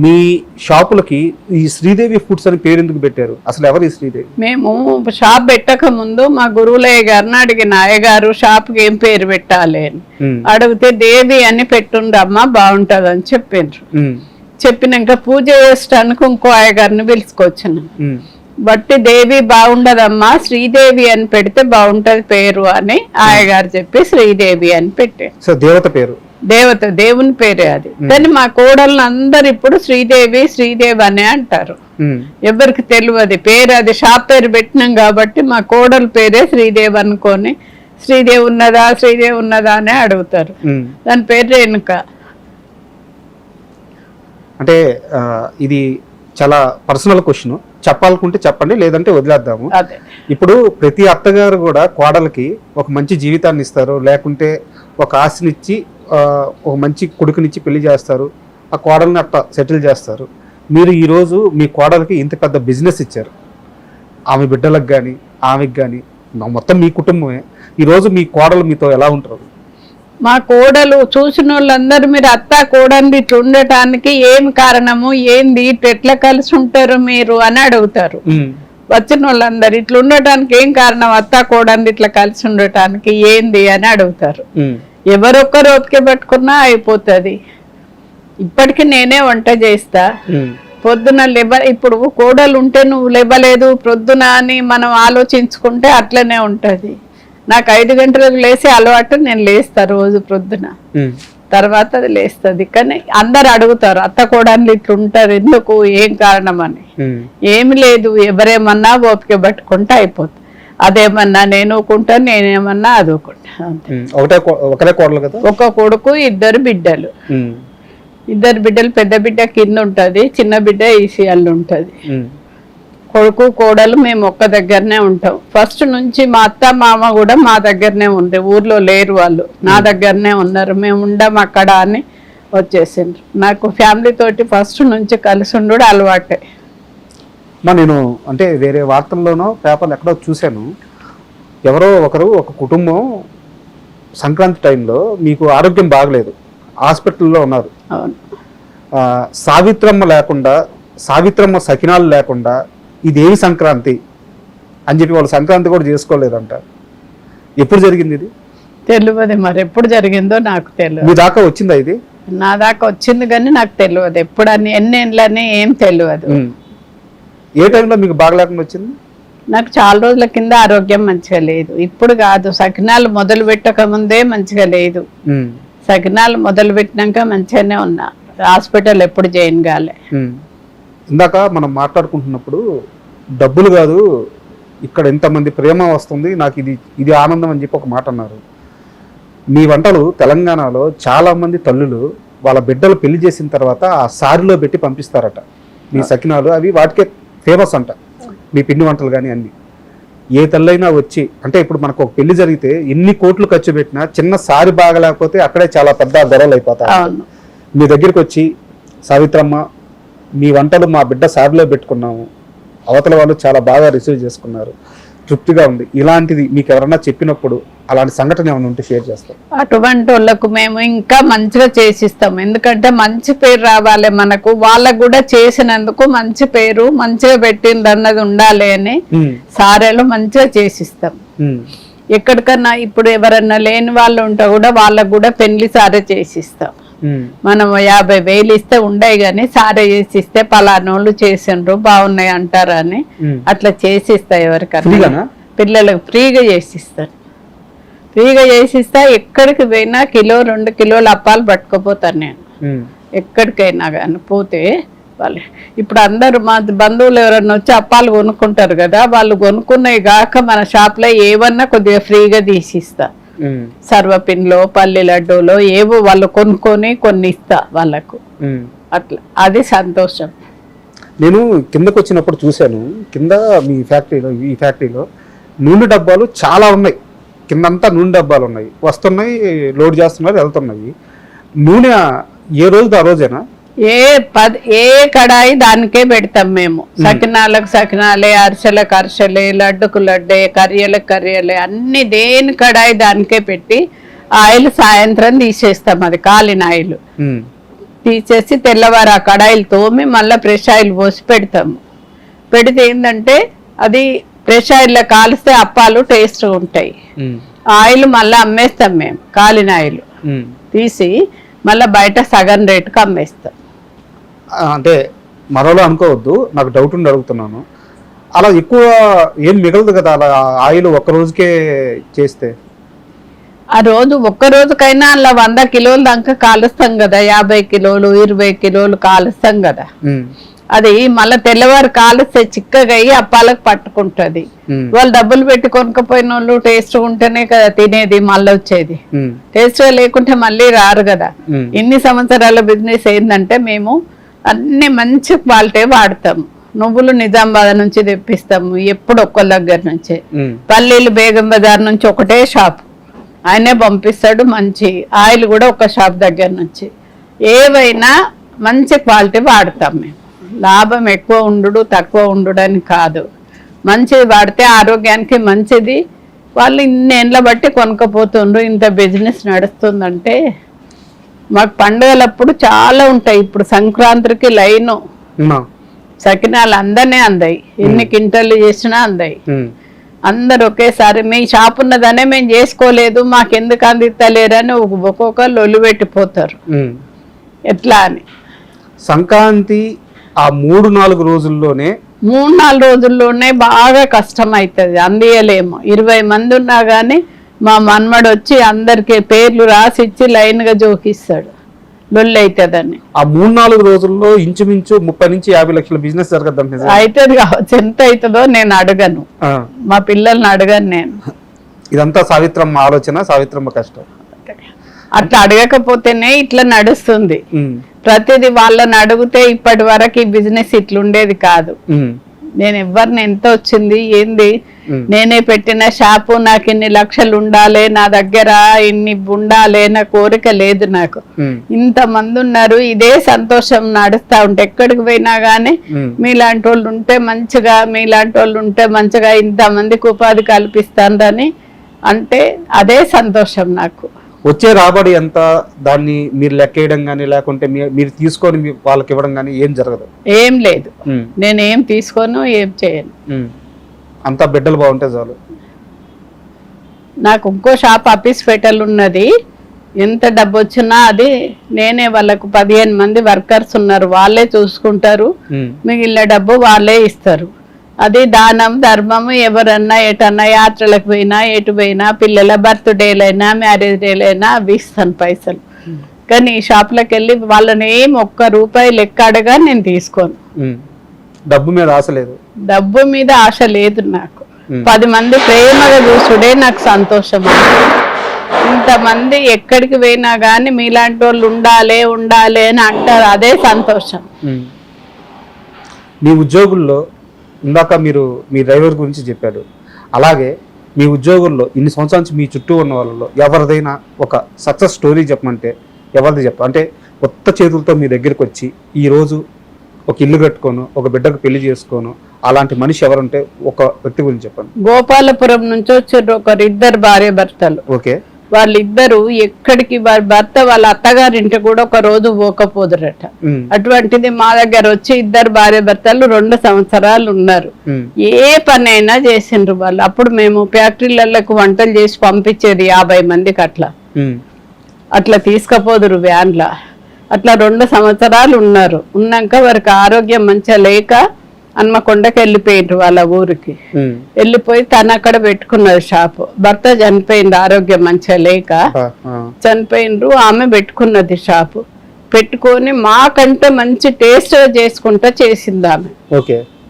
మీ షాపులకి ఈ శ్రీదేవి ఫుడ్స్ అని పేరు ఎందుకు పెట్టారు? అసలు ఎవరు ఈ శ్రీదేవి? మేము షాప్ పెట్టక ముందు మా గురువులయ్య గారిని అడిగిన, అయ్యగారు షాప్ కి ఏం పేరు పెట్టాలి అని అడిగితే దేవి అని పెట్టుండమ్మా బాగుంటది అని చెప్పారు. చెప్పినాక పూజ చేసడానికి ఇంకో అయ్యగారిని పిలుచుకొచ్చిన. బట్టి దేవి బాగుండదమ్మా, శ్రీదేవి అని పెడితే బాగుంటది పేరు అని ఆయగారు చెప్పి శ్రీదేవి అని పెట్టారు. సో దేవత పేరు, దేవత దేవుని పేరే అది. కానీ మా కోడళ్ళు అందరు ఇప్పుడు శ్రీదేవి శ్రీదేవి అనే అంటారు. ఎవరికి తెలియదు పేరు, అది షాప్ పేరు పెట్టినాం కాబట్టి మా కోడల పేరే శ్రీదేవి అనుకొని శ్రీదేవి ఉన్నదా అని అడుగుతారు. దాని పేరు రేణుక. అంటే ఇది చాలా పర్సనల్ క్వశ్చన్, చెప్పాలనుకుంటే చెప్పండి, లేదంటే వదిలేద్దాము. ఇప్పుడు ప్రతి అత్తగారు కూడా కోడలకి ఒక మంచి జీవితాన్ని ఇస్తారు, లేకుంటే ఒక ఆశనిచ్చి ఒక మంచి కొడుకునిచ్చి పెళ్లి చేస్తారు, ఆ కోడల్ని అట్లా సెటిల్ చేస్తారు. మీరు ఈరోజు మీ కోడలకి ఇంత పెద్ద బిజినెస్ ఇచ్చారు, ఆమె బిడ్డలకు కానీ ఆమెకి కానీ మొత్తం మీ కుటుంబమే. ఈరోజు మీ కోడలు మీతో ఎలా ఉంటారు? మా కోడలు చూసిన వాళ్ళందరూ మీరు అత్త కోడలు ఇట్లా ఉండటానికి ఏం కారణము, ఏంది, ఇట్లా ఎట్లా కలిసి ఉంటారు మీరు అని అడుగుతారు. వచ్చిన వాళ్ళందరూ ఇట్లా ఉండటానికి ఏం కారణం, అత్త కోడలు ఇట్లా కలిసి ఉండటానికి ఏంది అని అడుగుతారు. ఎవరొక్కరు ఓపిక పెట్టుకున్నా అయిపోతుంది. ఇప్పటికి నేనే వంట చేస్తా. పొద్దున ఇప్పుడు కోడలు ఉంటే నువ్వు లేవలేదు ప్రొద్దున అని మనం ఆలోచించుకుంటే అట్లనే ఉంటది. నాకు 5 గంటలకు లేసి అలవాటు, నేను లేస్తా రోజు ప్రొద్దున, తర్వాత అది లేస్తుంది. కానీ అందరు అడుగుతారు అత్త కోడళ్ళు ఇట్లుంటారు ఎందుకు, ఏం కారణం అని. ఏమి లేదు, ఎవరేమన్నా ఓపిక పట్టుకుంటే అయిపోతుంది. అదేమన్నా నేను ఊకుంటా, నేనేమన్నా అది ఊకుంటా. ఒక కొడుకు, 2 బిడ్డలు. 2 బిడ్డలు, పెద్ద బిడ్డ కింద ఉంటది, చిన్న బిడ్డ ఈసీఎల్ ఉంటది. కొడుకు కోడలు మేము ఒక్క దగ్గరనే ఉంటాం. ఫస్ట్ నుంచి మా అత్త మామ కూడా మా దగ్గరనే ఉంది, ఊర్లో లేరు వాళ్ళు, నా దగ్గరనే ఉన్నారు. మేము ఉండం అక్కడ అని వచ్చేసిండ్రు. నాకు ఫ్యామిలీ తోటి ఫస్ట్ నుంచి కలిసి ఉండు అలవాటే. నేను అంటే వేరే వార్తల్లోనో పేపర్లు ఎక్కడో చూశాను, ఎవరో ఒకరు ఒక కుటుంబం సంక్రాంతి టైంలో మీకు ఆరోగ్యం బాగలేదు, హాస్పిటల్లో ఉన్నారు. సావిత్రమ్మ లేకుండా, సావిత్రమ్మ సకినాలు లేకుండా ఇదేమి సంక్రాంతి అని చెప్పి వాళ్ళు సంక్రాంతి కూడా చేసుకోలేదంట. ఎప్పుడు జరిగింది ఇది? తెలియదు మరి, ఎప్పుడు జరిగిందో నాకు తెలియదు. మీ దాకా వచ్చిందా ఇది? నా దాకా వచ్చింది కానీ నాకు తెలియదు ఎప్పుడు అని, ఎన్ని ఏళ్ళని ఏం తెలియదు. ఏ టైంలో మీకు బాగా లేకుండా వచ్చింది? నాకు చాలా రోజుల కింద ఆరోగ్యం మంచిగా లేదు, ఇప్పుడు కాదు. సకినాలు మొదలు పెట్టక ముందే మంచిగా లేదు, సకినాలు మొదలు పెట్టినాక మంచిగానే ఉన్నా. హాస్పిటల్ ఎప్పుడు జాయిన్ కాలే. ఇందాక మనం మాట్లాడుకుంటున్నప్పుడు డబ్బులు కాదు, ఇక్కడ ఎంతమంది ప్రేమ వస్తుంది, నాకు ఇది ఆనందం అని చెప్పి ఒక మాట అన్నారు. మీ వంటలు తెలంగాణలో చాలామంది తల్లులు వాళ్ళ బిడ్డలు పెళ్లి చేసిన తర్వాత ఆ సారిలో పెట్టి పంపిస్తారట. మీ సకినాలు అవి వాటికే ఫేమస్ అంట, మీ పిండి వంటలు కానీ అన్ని. ఏ తల్లైనా వచ్చి, అంటే ఇప్పుడు మనకు ఒక పెళ్లి జరిగితే ఎన్ని కోట్లు ఖర్చు పెట్టినా చిన్న సారి బాగలేకపోతే అక్కడే చాలా పెద్ద గొడవలు అయిపోతాయి. మీ దగ్గరికి వచ్చి సావిత్రమ్మ మీ వంటలు మా బిడ్డ సారిలో పెట్టుకున్నాము, అవతల వాళ్ళు చాలా బాగా రిసీవ్ చేసుకున్నారు, తృప్తిగా ఉంది, ఇలాంటిది మీకు ఎవరన్నా చెప్పినప్పుడు అలాంటి సంఘటన ఏమైనా ఉంటే షేర్ చేస్తాం. అటువంటి వాళ్ళకు మేము ఇంకా మంచిగా చేసిస్తాం, ఎందుకంటే మంచి పేరు రావాలి మనకు, వాళ్ళకు కూడా చేసినందుకు మంచి పేరు మంచిగా పెట్టింది అన్నది ఉండాలి అని సారేలు మంచిగా చేసిస్తాం. ఎక్కడికన్నా ఇప్పుడు ఎవరన్నా లేని వాళ్ళు ఉంటే కూడా వాళ్ళకు కూడా పెళ్లి సారే చేసిస్తాం. మనం 50,000 ఇస్తే ఉండే గాని సారే చేసిస్తే పలానోళ్ళు చేసిండ్రు బాగున్నాయి అంటారా అని అట్లా చేసిస్తా. ఎవరికన్నా పిల్లలకు ఫ్రీగా చేసిస్తాను, ఫ్రీగా చేసిస్తా. ఎక్కడికి పోయినా 1-2 కిలోల అప్పాలు పట్టుకుపోతాను నేను, ఎక్కడికైనా కానీ పోతే. వాళ్ళు ఇప్పుడు అందరు మా బంధువులు ఎవరన్నా వచ్చి అప్పాలు కొనుక్కుంటారు కదా, వాళ్ళు కొనుక్కున్నాయి కాక మన షాప్లో ఏమన్నా కొద్దిగా ఫ్రీగా తీసిస్తా. సర్వపిండిలో, పల్లి లడ్డూలో ఏవో వాళ్ళు కొనుక్కొని కొన్ని ఇస్తా వాళ్ళకు, అట్లా. అది సంతోషం. నేను కిందకు వచ్చినప్పుడు చూశాను, కింద మీ ఫ్యాక్టరీలో, ఈ ఫ్యాక్టరీలో నూనె డబ్బాలు చాలా ఉన్నాయి, కిందంతా నూనె డబ్బాలు ఉన్నాయి, వస్తున్నాయి, లోడ్ చేస్తున్నారు, వెళ్తున్నాయి. నూనె ఏ రోజు ఆ రోజేనా? ఏ కడాయి దానికే పెడతాం మేము. సకినాలకు సకినాలే, అరిసెలకు అరిసెలే, లడ్డుకు లడ్డే, కర్రీలకు కర్రీలే, అన్ని దేని కడాయి దానికే పెట్టి ఆయిల్ సాయంత్రం తీసేస్తాం. అది కాలిన ఆయిల్ తీసేసి తెల్లవారు ఆ కడాయిలు తోమి మళ్ళీ ఫ్రెష్ ఆయిల్ పోసి పెడతాము. పెడితే ఏంటంటే అది ఫ్రెష్ ఆయిల్లో కాలిస్తే అప్పాలు టేస్ట్ ఉంటాయి. ఆయిల్ మళ్ళీ అమ్మేస్తాం మేము, కాలిన ఆయిల్ తీసి మళ్ళీ బయట సగం రేటుకు అమ్మేస్తాం. అంటే మరోలో అనుకోవద్దు, నాకు డౌట్ ఉండి అడుగుతున్నాను. అలా ఎక్కువ ఏం మిగలదు కదా అలా ఆయిల్ ఒక్క రోజుకే చేస్తే. ఆ రోజు ఒక్క రోజుకైనా అలా 100 కిలోల దాకా కాలుస్తాం కదా, 50 కిలోలు 20 కిలోలు కాలుస్తాం కదా. అది మళ్ళీ తెల్లవారు కాలుస్తే చిక్కగా అయ్యి అప్పాలకు పట్టుకుంటది. వాళ్ళు డబ్బులు పెట్టి కొనుక్కపోయిన వాళ్ళు టేస్ట్ ఉంటేనే కదా తినేది, మళ్ళీ వచ్చేది. టేస్ట్ లేకుంటే మళ్ళీ రారు కదా. ఇన్ని సంవత్సరాల బిజినెస్ ఏంటంటే మేము అన్ని మంచి క్వాలిటీ వాడతాము. నువ్వులు నిజామాబాద్ నుంచి తెప్పిస్తాము, ఎప్పుడు ఒక్కళ్ళ దగ్గర నుంచే. పల్లీలు బేగం బజార్ నుంచి ఒకటే షాప్, ఆయనే పంపిస్తాడు. మంచి ఆయిల్ కూడా ఒక షాప్ దగ్గర నుంచి. ఏవైనా మంచి క్వాలిటీ వాడతాం మేము. లాభం ఎక్కువ ఉండు తక్కువ ఉండడని కాదు, మంచిది వాడితే ఆరోగ్యానికి మంచిది. వాళ్ళు ఇన్నేళ్ళ బట్టి కొనుక్కపోతుండ్రు, ఇంత బిజినెస్ నడుస్తుందంటే. మాకు పండుగలప్పుడు చాలా ఉంటాయి. ఇప్పుడు సంక్రాంతికి లైను సకినాలు అందరినీ అందాయి, ఎన్ని కింటలు చేసినా అందాయి. అందరు ఒకేసారి మీ షాప్ ఉన్నదనే మేము చేసుకోలేదు, మాకెందుకు అందిస్తలేరని ఒక్కొక్కరు ఒళ్ళు పెట్టిపోతారు. ఎట్లా అని సంక్రాంతి ఆ 3-4 రోజుల్లోనే 3-4 రోజుల్లోనే బాగా కష్టం అవుతుంది, అందియలేము. 20 మంది ఉన్నా కానీ మా మన్మడు వచ్చి అందరికి పేర్లు రాసి ఇచ్చి లైన్ గా జోకిస్తాడు, లొల్లి అవుతుందని. ఆ 3-4 రోజుల్లో ఇంచుమించు 30 నుంచి 50 లక్షల బిజినెస్ జరగద్దాం. అవుతుంది కావచ్చు, ఎంత అవుతుందో నేను అడగను, మా పిల్లల్ని అడగను నేను. ఇదంతా సావిత్రమ్మ ఆలోచన, సావిత్రమ్మ కష్టం. అట్లా అడగకపోతేనే ఇట్లా నడుస్తుంది. ప్రతిదీ వాళ్ళని అడిగితే ఇప్పటి వరకు ఈ బిజినెస్ ఇట్లుండేది కాదు. నేను ఎవరిని ఎంత వచ్చింది ఏంది, నేనే పెట్టిన షాపు, నాకు ఇన్ని లక్షలు ఉండాలి నా దగ్గర, ఇన్ని ఉండాలి నా కోరిక లేదు నాకు. ఇంత మంది ఉన్నారు, ఇదే సంతోషం నడుస్తా ఉంటే. ఎక్కడికి పోయినా గానీ మీలాంటి వాళ్ళు ఉంటే మంచిగా, మీలాంటి వాళ్ళు ఉంటే మంచిగా, ఇంతమందికి ఉపాధి కల్పిస్తానని అంటే అదే సంతోషం నాకు. వచ్చే రాబడి ఎంత, దాన్ని మీరు లెక్కేయడం కానీ లేకుంటే మీరు తీసుకొని వాళ్ళకి ఇవ్వడం కానీ ఏం జరగదు? ఏం లేదు, నేనేం తీసుకోను, ఏం చేయను. అంతా బిడ్డలు బాగుంటే చాలు. నాకు ఇంకో షాప్ అఫీస్పేటలు ఉన్నది, ఎంత డబ్బు వచ్చినా అది నేనే, వాళ్ళకు 15 మంది వర్కర్స్ ఉన్నారు, వాళ్ళే చూసుకుంటారు. మిగిలిన డబ్బు వాళ్ళే ఇస్తారు. అది దానం ధర్మము. ఎవరన్నా ఎటన్నా యాత్రలకు పోయినా, ఎటు పోయినా, పిల్లల బర్త్డేలైనా మ్యారేజ్ డేలైనా అవి ఇస్తాను పైసలు. కానీ ఈ షాప్లకు వెళ్ళి వాళ్ళని ఏం ₹1 లెక్క అడగా నేను తీసుకోను. డబ్బు మీద ఆశ లేదు, డబ్బు మీద ఆశ లేదు నాకు. 10 మంది ప్రేమగా చూసుడే నాకు సంతోషం. ఇంతమంది ఎక్కడికి పోయినా కానీ మీలాంటి వాళ్ళు ఉండాలి ఉండాలి అని అంటారు, అదే సంతోషం. మీ ఉద్యోగుల్లో ఇందాక మీరు మీ డ్రైవర్ గురించి చెప్పారు, అలాగే మీ ఉద్యోగుల్లో ఇన్ని సంవత్సరాల నుంచి మీ చుట్టూ ఉన్న వాళ్ళలో ఎవరిదైనా ఒక సక్సెస్ స్టోరీ చెప్పమంటే ఎవరిది చెప్పాలి? అంటే కొత్త చేతులతో మీ దగ్గరికి వచ్చి ఈరోజు ఒక ఇల్లు కట్టుకోను, ఒక బిడ్డకు పెళ్లి చేసుకోను, అలాంటి మనిషి ఎవరుంటే ఒక వ్యక్తి గురించి చెప్పండి. గోపాలపురం నుంచి వచ్చారు ఒకరిద్దరు భార్య భర్తలు. ఓకే. వాళ్ళిద్దరు ఎక్కడికి వారి భర్త వాళ్ళ అత్తగారింటి కూడా ఒక రోజు పోకపోదురట. అటువంటిది మా దగ్గర వచ్చి 2 భార్య భర్తలు 2 సంవత్సరాలు ఉన్నారు. ఏ పని అయినా చేసిండ్రు వాళ్ళు. అప్పుడు మేము ఫ్యాక్టరీలకు వంటలు చేసి పంపించేది 50 మందికి అట్లా తీసుకపోదురు వ్యాన్లా. అట్లా 2 సంవత్సరాలు ఉన్నారు. ఉన్నాక వారికి ఆరోగ్యం మంచిగా లేక హన్మకొండకి వెళ్ళిపోయిండ్రు వాళ్ళ ఊరికి. వెళ్ళిపోయి తను అక్కడ పెట్టుకున్నది షాపు. భర్త చనిపోయింది, ఆరోగ్యం మంచిగా లేక చనిపోయిండ్రు. ఆమె పెట్టుకున్నది షాపు. పెట్టుకొని మాకంటే మంచి టేస్ట్ చేసుకుంటా చేసింది ఆమె.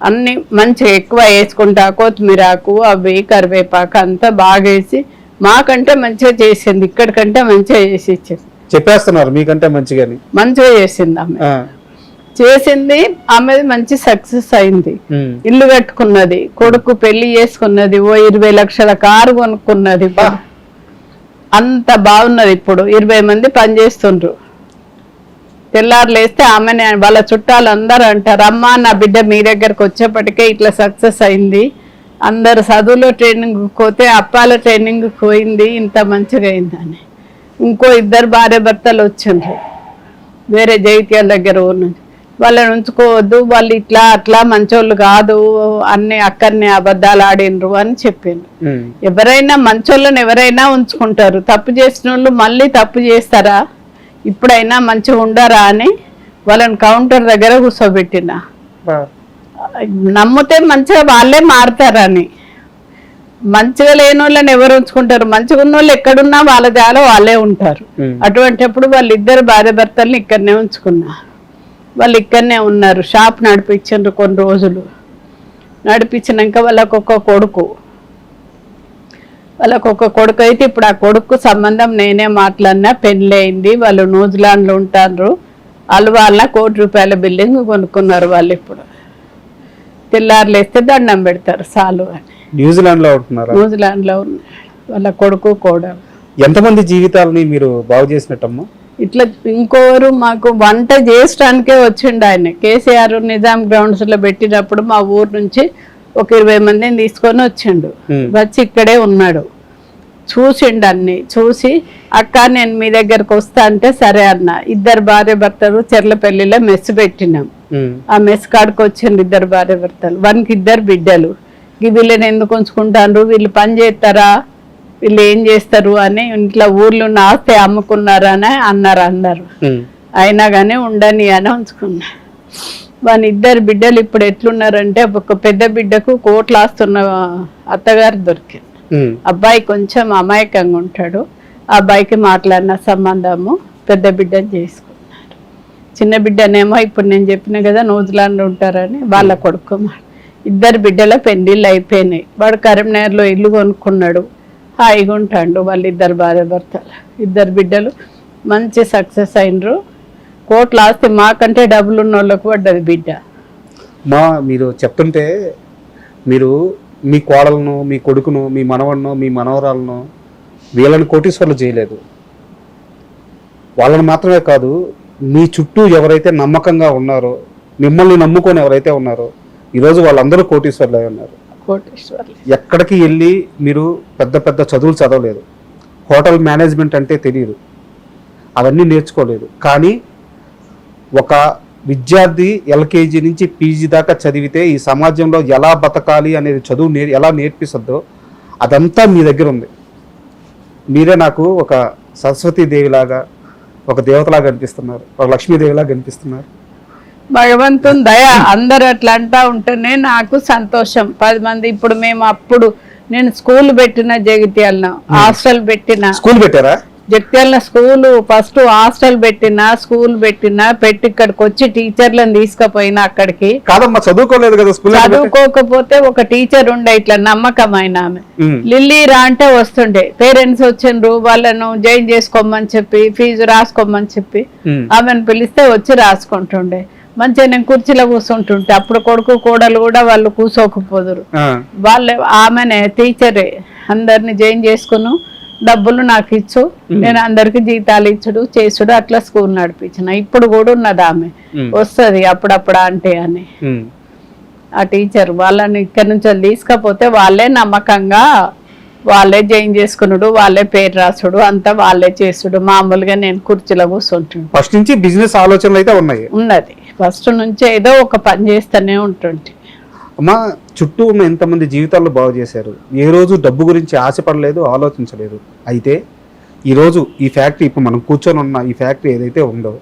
అన్ని మంచిగా ఎక్కువ వేసుకుంటా, కొత్తిమీరాకు అవి కరివేపాకు అంతా బాగా వేసి మాకంటే మంచిగా చేసింది. ఇక్కడికంటే మంచిగా చేసి ఇచ్చింది. చెప్పేస్తున్నారు మీకంటే మంచిగా చేసింది ఆమె. చేసింది ఆమె మంచి సక్సెస్ అయింది. ఇల్లు కట్టుకున్నది, కొడుకు పెళ్లి చేసుకున్నది, 20 లక్షల కారు కొనుక్కున్నది. అంత బాగున్నది. ఇప్పుడు 20 మంది పనిచేస్తుండ్రు. తెల్లారులేస్తే ఆమెనే వాళ్ళ చుట్టాలు అందరూ అంటారు, అమ్మా నా బిడ్డ మీ దగ్గరకు వచ్చేప్పటికే ఇట్లా సక్సెస్ అయింది. అందరు చదువులో ట్రైనింగ్ పోతే అప్పాల ట్రైనింగ్ పోయింది, ఇంత మంచిగా అయిందని. ఇంకో 2 భార్య భర్తలు వచ్చిండ్రు వేరే జైత్యాల దగ్గర ఊరు. వాళ్ళని ఉంచుకోవద్దు, వాళ్ళు ఇట్లా అట్లా మంచోళ్ళు కాదు, అన్ని అక్కడనే అబద్ధాలు ఆడినరు అని చెప్పిండ్రు. ఎవరైనా మంచోళ్ళని ఎవరైనా ఉంచుకుంటారు, తప్పు చేసిన వాళ్ళు మళ్ళీ తప్పు చేస్తారా, ఇప్పుడైనా మంచిగా ఉండరా అని వాళ్ళని కౌంటర్ దగ్గర కూర్చోబెట్టిన. నమ్మితే మంచిగా వాళ్ళే మారుతారని. మంచిగా లేని వాళ్ళని ఎవరు ఉంచుకుంటారు? మంచిగా ఉన్న వాళ్ళు ఎక్కడున్నా వాళ్ళ జాలో వాళ్ళే ఉంటారు. అటువంటిప్పుడు వాళ్ళిద్దరు భార్య భర్తల్ని ఇక్కడనే ఉంచుకున్నా. వాళ్ళు ఇక్కడనే ఉన్నారు. షాప్ నడిపించారు కొన్ని రోజులు. నడిపించినాక వాళ్ళకు ఒక కొడుకు అయితే ఇప్పుడు ఆ కొడుకు సంబంధం నేనే మాట్లాడినా, పెళ్ళి అయింది. వాళ్ళు న్యూజిలాండ్లో ఉంటారు. వాళ్ళ ₹1 కోటి బిల్డింగ్ కొనుక్కున్నారు. వాళ్ళు ఇప్పుడు తెల్లారులు వేస్తే దండం పెడతారు చాలు అని. న్యూజిలాండ్లో ఉన్నాయి వాళ్ళ కొడుకు కోడలు. ఎంతమంది జీవితాలని మీరు బాగు చేసినట్టమ్మా? ఇట్లా ఇంకోరు మాకు వంట చేయడానికే వచ్చిండు ఆయన. కేసీఆర్ నిజాం గ్రౌండ్స్ లో పెట్టినప్పుడు మా ఊరు నుంచి ఒక 20 మందిని తీసుకొని వచ్చిండు. వచ్చి ఇక్కడే ఉన్నాడు. చూసిండు అన్ని. చూసి అక్క నేను మీ దగ్గరకు వస్తా అంటే సరే అన్న. ఇద్దరు భార్య భర్తలు చెర్లపల్లిలో మెస్ పెట్టినాం. ఆ మెస్ కాడికి వచ్చిండు ఇద్దరు భార్య భర్తలు. వానికి 2 బిడ్డలు. వీళ్ళని ఎందుకు ఉంచుకుంటారు? వీళ్ళు పని చేస్తారా? వీళ్ళు ఏం చేస్తారు అని ఇంట్లో ఊర్లో ఆస్తి అమ్ముకున్నారా అని అన్నారు అందరు. అయినా కానీ ఉండని అని ఉంచుకున్నా. వాని 2 బిడ్డలు ఇప్పుడు ఎట్లున్నారంటే ఒక పెద్ద బిడ్డకు కోట్లు ఆస్తున్న అత్తగారు దొరికింది. అబ్బాయి కొంచెం అమాయకంగా ఉంటాడు. ఆ అబ్బాయికి మాట్లాడిన సంబంధము పెద్ద బిడ్డని చేసుకున్నారు. చిన్న బిడ్డనేమో ఇప్పుడు నేను చెప్పిన కదా న్యూజిలాండ్లో ఉంటారని వాళ్ళ కొడుకు. 2 బిడ్డల పెళ్ళిళ్ళు అయిపోయినాయి. వాడు కరీంనగర్లో ఇల్లు కొనుక్కున్నాడు. హాయిగా ఉంటాడు. వాళ్ళు 2 భార్య భర్తలు. 2 బిడ్డలు మంచి సక్సెస్ అయినరు. కోట్ల ఆస్తి మాకంటే డబ్బులు ఉన్న వాళ్ళకు పడ్డది బిడ్డ. మీరు చెప్తుంటే మీరు మీ కోడలను, మీ కొడుకును, మీ మనవడిను, మీ మనవరాలను వీళ్ళని కోటీశ్వర్లు చేయలేదు. వాళ్ళని మాత్రమే కాదు, మీ చుట్టూ ఎవరైతే నమ్మకంగా ఉన్నారో, మిమ్మల్ని నమ్ముకొని ఎవరైతే ఉన్నారో ఈరోజు వాళ్ళందరూ కోటీశ్వర్లు అయి ఉన్నారు. ఎక్కడికి వెళ్ళి మీరు పెద్ద పెద్ద చదువులు చదవలేదు. హోటల్ మేనేజ్మెంట్ అంటే తెలియదు. అవన్నీ నేర్చుకోలేదు. కానీ ఒక విద్యార్థి ఎల్కేజీ నుంచి పీజీ దాకా చదివితే ఈ సమాజంలో ఎలా బతకాలి అనేది చదువు ఎలా నేర్పిస్తుందో అదంతా మీ దగ్గర ఉంది. మీరే నాకు ఒక సరస్వతీదేవిలాగా, ఒక దేవతలాగా అనిపిస్తున్నారు, ఒక లక్ష్మీదేవిలాగా అనిపిస్తున్నారు. భగవంతుని దయ. అందరు అట్లా అంటా ఉంటేనే నాకు సంతోషం. 10 మంది ఇప్పుడు అప్పుడు నేను స్కూల్ పెట్టిన జగిత్యాల, హాస్టల్ పెట్టిన. స్కూల్ పెట్టారా? జగిత్యాల స్కూల్ ఫస్ట్, హాస్టల్ పెట్టినా, స్కూల్ పెట్టినా, పెట్టి ఇక్కడికి వచ్చి టీచర్లను తీసుకుపోయినా. అక్కడికి కాదమ్మా, చదువుకోలేదు కదా. స్కూల్ చదువుకోకపోతే ఒక టీచర్ ఉండే ఇట్లా నమ్మకమైన ఆమె. లిల్లీ రా అంటే వస్తుండే. పేరెంట్స్ వచ్చిండ్రు, వాళ్ళను జాయిన్ చేసుకోమని చెప్పి, ఫీజు రాసుకోమని చెప్పి ఆమెను పిలిస్తే వచ్చి రాసుకుంటుండే. మంచిగా నేను కుర్చీలో కూర్చుంటుంటే అప్పుడు కొడుకు కోడలు కూడా వాళ్ళు కూర్చోకపోదురు. వాళ్ళే ఆమెనే టీచరే అందరిని జాయిన్ చేసుకును, డబ్బులు నాకు ఇచ్చు, నేను అందరికి జీతాలు ఇచ్చుడు చేసుడు, అట్లా స్కూల్ నడిపించిన. ఇప్పుడు కూడా ఉన్నది ఆమె, వస్తుంది అప్పుడప్పుడు అంటే అని. ఆ టీచర్ వాళ్ళని ఇక్కడ నుంచి తీసుకపోతే వాళ్ళే నమ్మకంగా వాళ్ళే జాయిన్ చేసుకున్నాడు, వాళ్ళే పేరు రాసుడు, అంతా వాళ్ళే చేసుడు. మామూలుగా నేను కుర్చీలో కూర్చుంటుండే. ఫస్ట్ నుంచి బిజినెస్ ఆలోచనలు అయితే ఉన్నది. ఫస్ట్ నుంచి ఏదో ఒక పని చేస్తూనే ఉంటుంటే. అమ్మా, చుట్టూ ఉన్న ఎంతమంది జీవితాల్లో బాగు చేశారు. ఏ రోజు డబ్బు గురించి ఆశపడలేదు, ఆలోచించలేదు. అయితే ఈరోజు ఈ ఫ్యాక్టరీ, ఇప్పుడు మనం కూర్చొని ఉన్న ఈ ఫ్యాక్టరీ ఏదైతే ఉందో,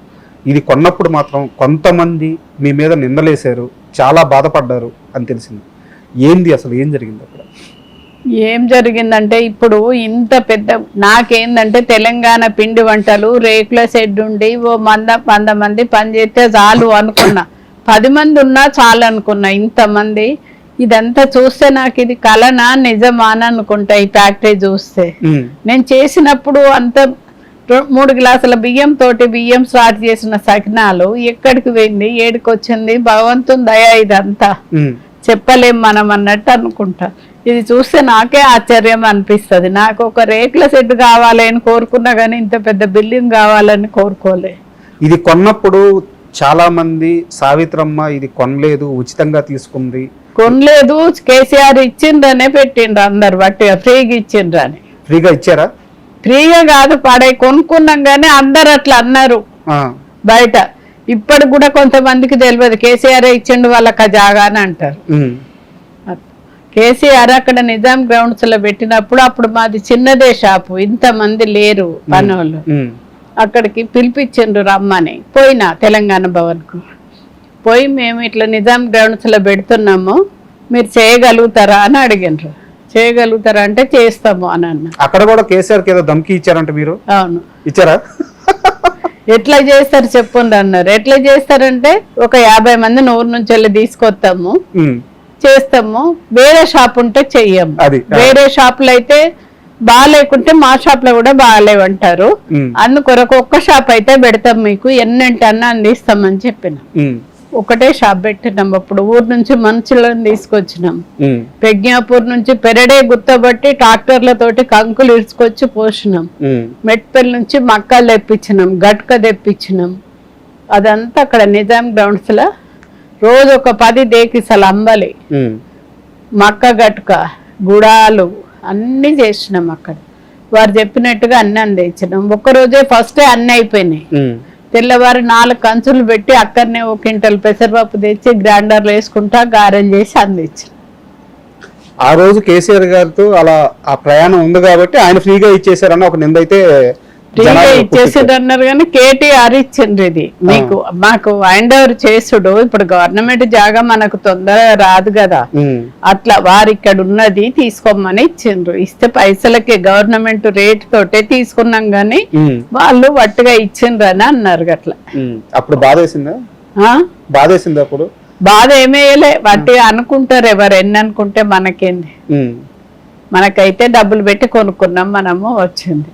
ఇది కొన్నప్పుడు మాత్రం కొంతమంది మీ మీద నిందలేశారు, చాలా బాధపడ్డారు అని తెలిసింది. ఏంది అసలు, ఏం జరిగింది అక్కడ? ఏం జరిగిందంటే ఇప్పుడు ఇంత పెద్ద, నాకేందంటే తెలంగాణ పిండి వంటలు రేకుల షెడ్ ఉండి 100 మంది పని చేస్తే చాలు అనుకున్నా. 10 మంది ఉన్నా చాలు అనుకున్నా. ఇంతమంది ఇదంతా చూస్తే నాకు ఇది కలనా నిజమా అని అనుకుంటా. ఈ ఫ్యాక్టరీ చూస్తే నేను చేసినప్పుడు అంత 3 గ్లాసుల బియ్యం స్టార్ట్ చేసిన సకినాలు ఎక్కడికి పోయింది, ఏడికి వచ్చింది, భగవంతుని దయ ఇదంతా చెప్పలేం మనం అన్నట్టు అనుకుంటా. ఇది చూస్తే నాకే ఆశ్చర్యం అనిపిస్తుంది. నాకు ఒక రేకుల షెడ్ కావాలి అని కోరుకున్నా కానీ ఇంత పెద్ద బిల్డింగ్ కావాలని కోరుకోలే. ఇది కొన్నప్పుడు చాలా మంది సావిత్రమ్మ ఇది కొనలేదు, ఉచితంగా తీసుకుంది, కొనలేదు, కేసీఆర్ ఇచ్చిండ్రనే పెట్టిండ్రు అందరు బట్టి, ఫ్రీగా ఇచ్చిండ్రని. ఫ్రీగా ఇచ్చారా? ఫ్రీగా కాదు, కొనుక్కున్నాం కానీ అందరు అట్లా అన్నారు బయట. ఇప్పటికి కూడా కొంతమందికి తెలియదు కేసీఆర్ ఇచ్చిండు వాళ్ళకి జాగా అని అంటారు. కేసీఆర్ అక్కడ నిజాం గ్రౌండ్స్ లో పెట్టినప్పుడు అప్పుడు మాది చిన్నదే షాపు, ఇంతమంది లేరు పనోళ్ళు. అక్కడికి పిలిపించిండ్రు రమ్మని పోయినా తెలంగాణ భవన్ కు. పోయి మేము ఇట్లా నిజాం గ్రౌండ్స్లో పెడుతున్నాము, మీరు చేయగలుగుతారా అని అడిగినారు. చేయగలుగుతారా అంటే చేస్తాము అని అన్న. అక్కడ కూడా కేసీఆర్కి ఏదో ధమ్కి ఇచ్చారంట మీరు? అవును. ఇచ్చారా? ఎట్లా చేస్తారు చెప్పండి అన్నారు. ఎట్లా చేస్తారంటే ఒక 50 మందిని ఊరు నుంచి వెళ్ళి తీసుకొస్తాము, చేస్తాము, వేరే షాప్ ఉంటే చెయ్యము. వేరే షాపులు అయితే బాగాలేకుంటే మా షాప్ లో కూడా బాగాలేవంటారు. అందుకొరకు ఒక్క షాప్ అయితే పెడతాం, మీకు ఎన్నంటే అన్న అందిస్తామని చెప్పిన. ఒకటే షాప్ పెట్టినాం. అప్పుడు ఊరు నుంచి మనుషులను తీసుకొచ్చినాం. ప్రజ్ఞాపూర్ నుంచి పెరడే గుర్తబట్టి ట్రాక్టర్లతోటి కంకులు ఇడ్చుకొచ్చి పోసినాం. మెట్పల్లి నుంచి మక్కలు తెప్పించినాం, గట్క తెప్పించినాం. అదంతా అక్కడ నిజాం గ్రౌండ్స్ లో రోజు ఒక 10 దేకిసలు అంబలి, మక్క గట్క, గుడాలు అన్ని చేసినాం. అక్కడ వారు చెప్పినట్టుగా అన్ని అందించినాం. ఒక్కరోజే ఫస్టే అన్ని అయిపోయినాయి. తెల్లవారు 4 కంచులు పెట్టి అక్కడనే 1 క్వింటల్ పెసరపప్పు తెచ్చి గ్రైండర్లో వేసుకుంటా గారెలు చేసి అందించి. ఆ రోజు కేసీఆర్ గారితో అలా ఆ ప్రయాణం ఉంది కాబట్టి ఆయన ఫ్రీగా ఇచ్చేసారన్న ఒక నింద అయితే ఇచ్చేసాడు అన్నారు. కానీ కేటీఆర్ ఇచ్చిండ్రు ఇది మీకు, మాకు హ్యాండ్ ఓవర్ చేసుడు. ఇప్పుడు గవర్నమెంట్ జాగా మనకు తొందరగా రాదు కదా, అట్లా వారు ఇక్కడ ఉన్నది తీసుకోమని ఇచ్చిండ్రు. ఇస్తే పైసలకి గవర్నమెంట్ రేట్ తోటే తీసుకున్నాం గాని వాళ్ళు వట్టుగా ఇచ్చిండ్రు అని అన్నారు. అట్లా అప్పుడు బాధ వేసిందా? బాధ వేసింది అప్పుడు? బాధ ఏమేయలే, వట్టిగా అనుకుంటారు. ఎవరు ఎన్ని అనుకుంటే మనకేంది, మనకైతే డబ్బులు పెట్టి కొనుక్కున్నాం, మనము వచ్చింది.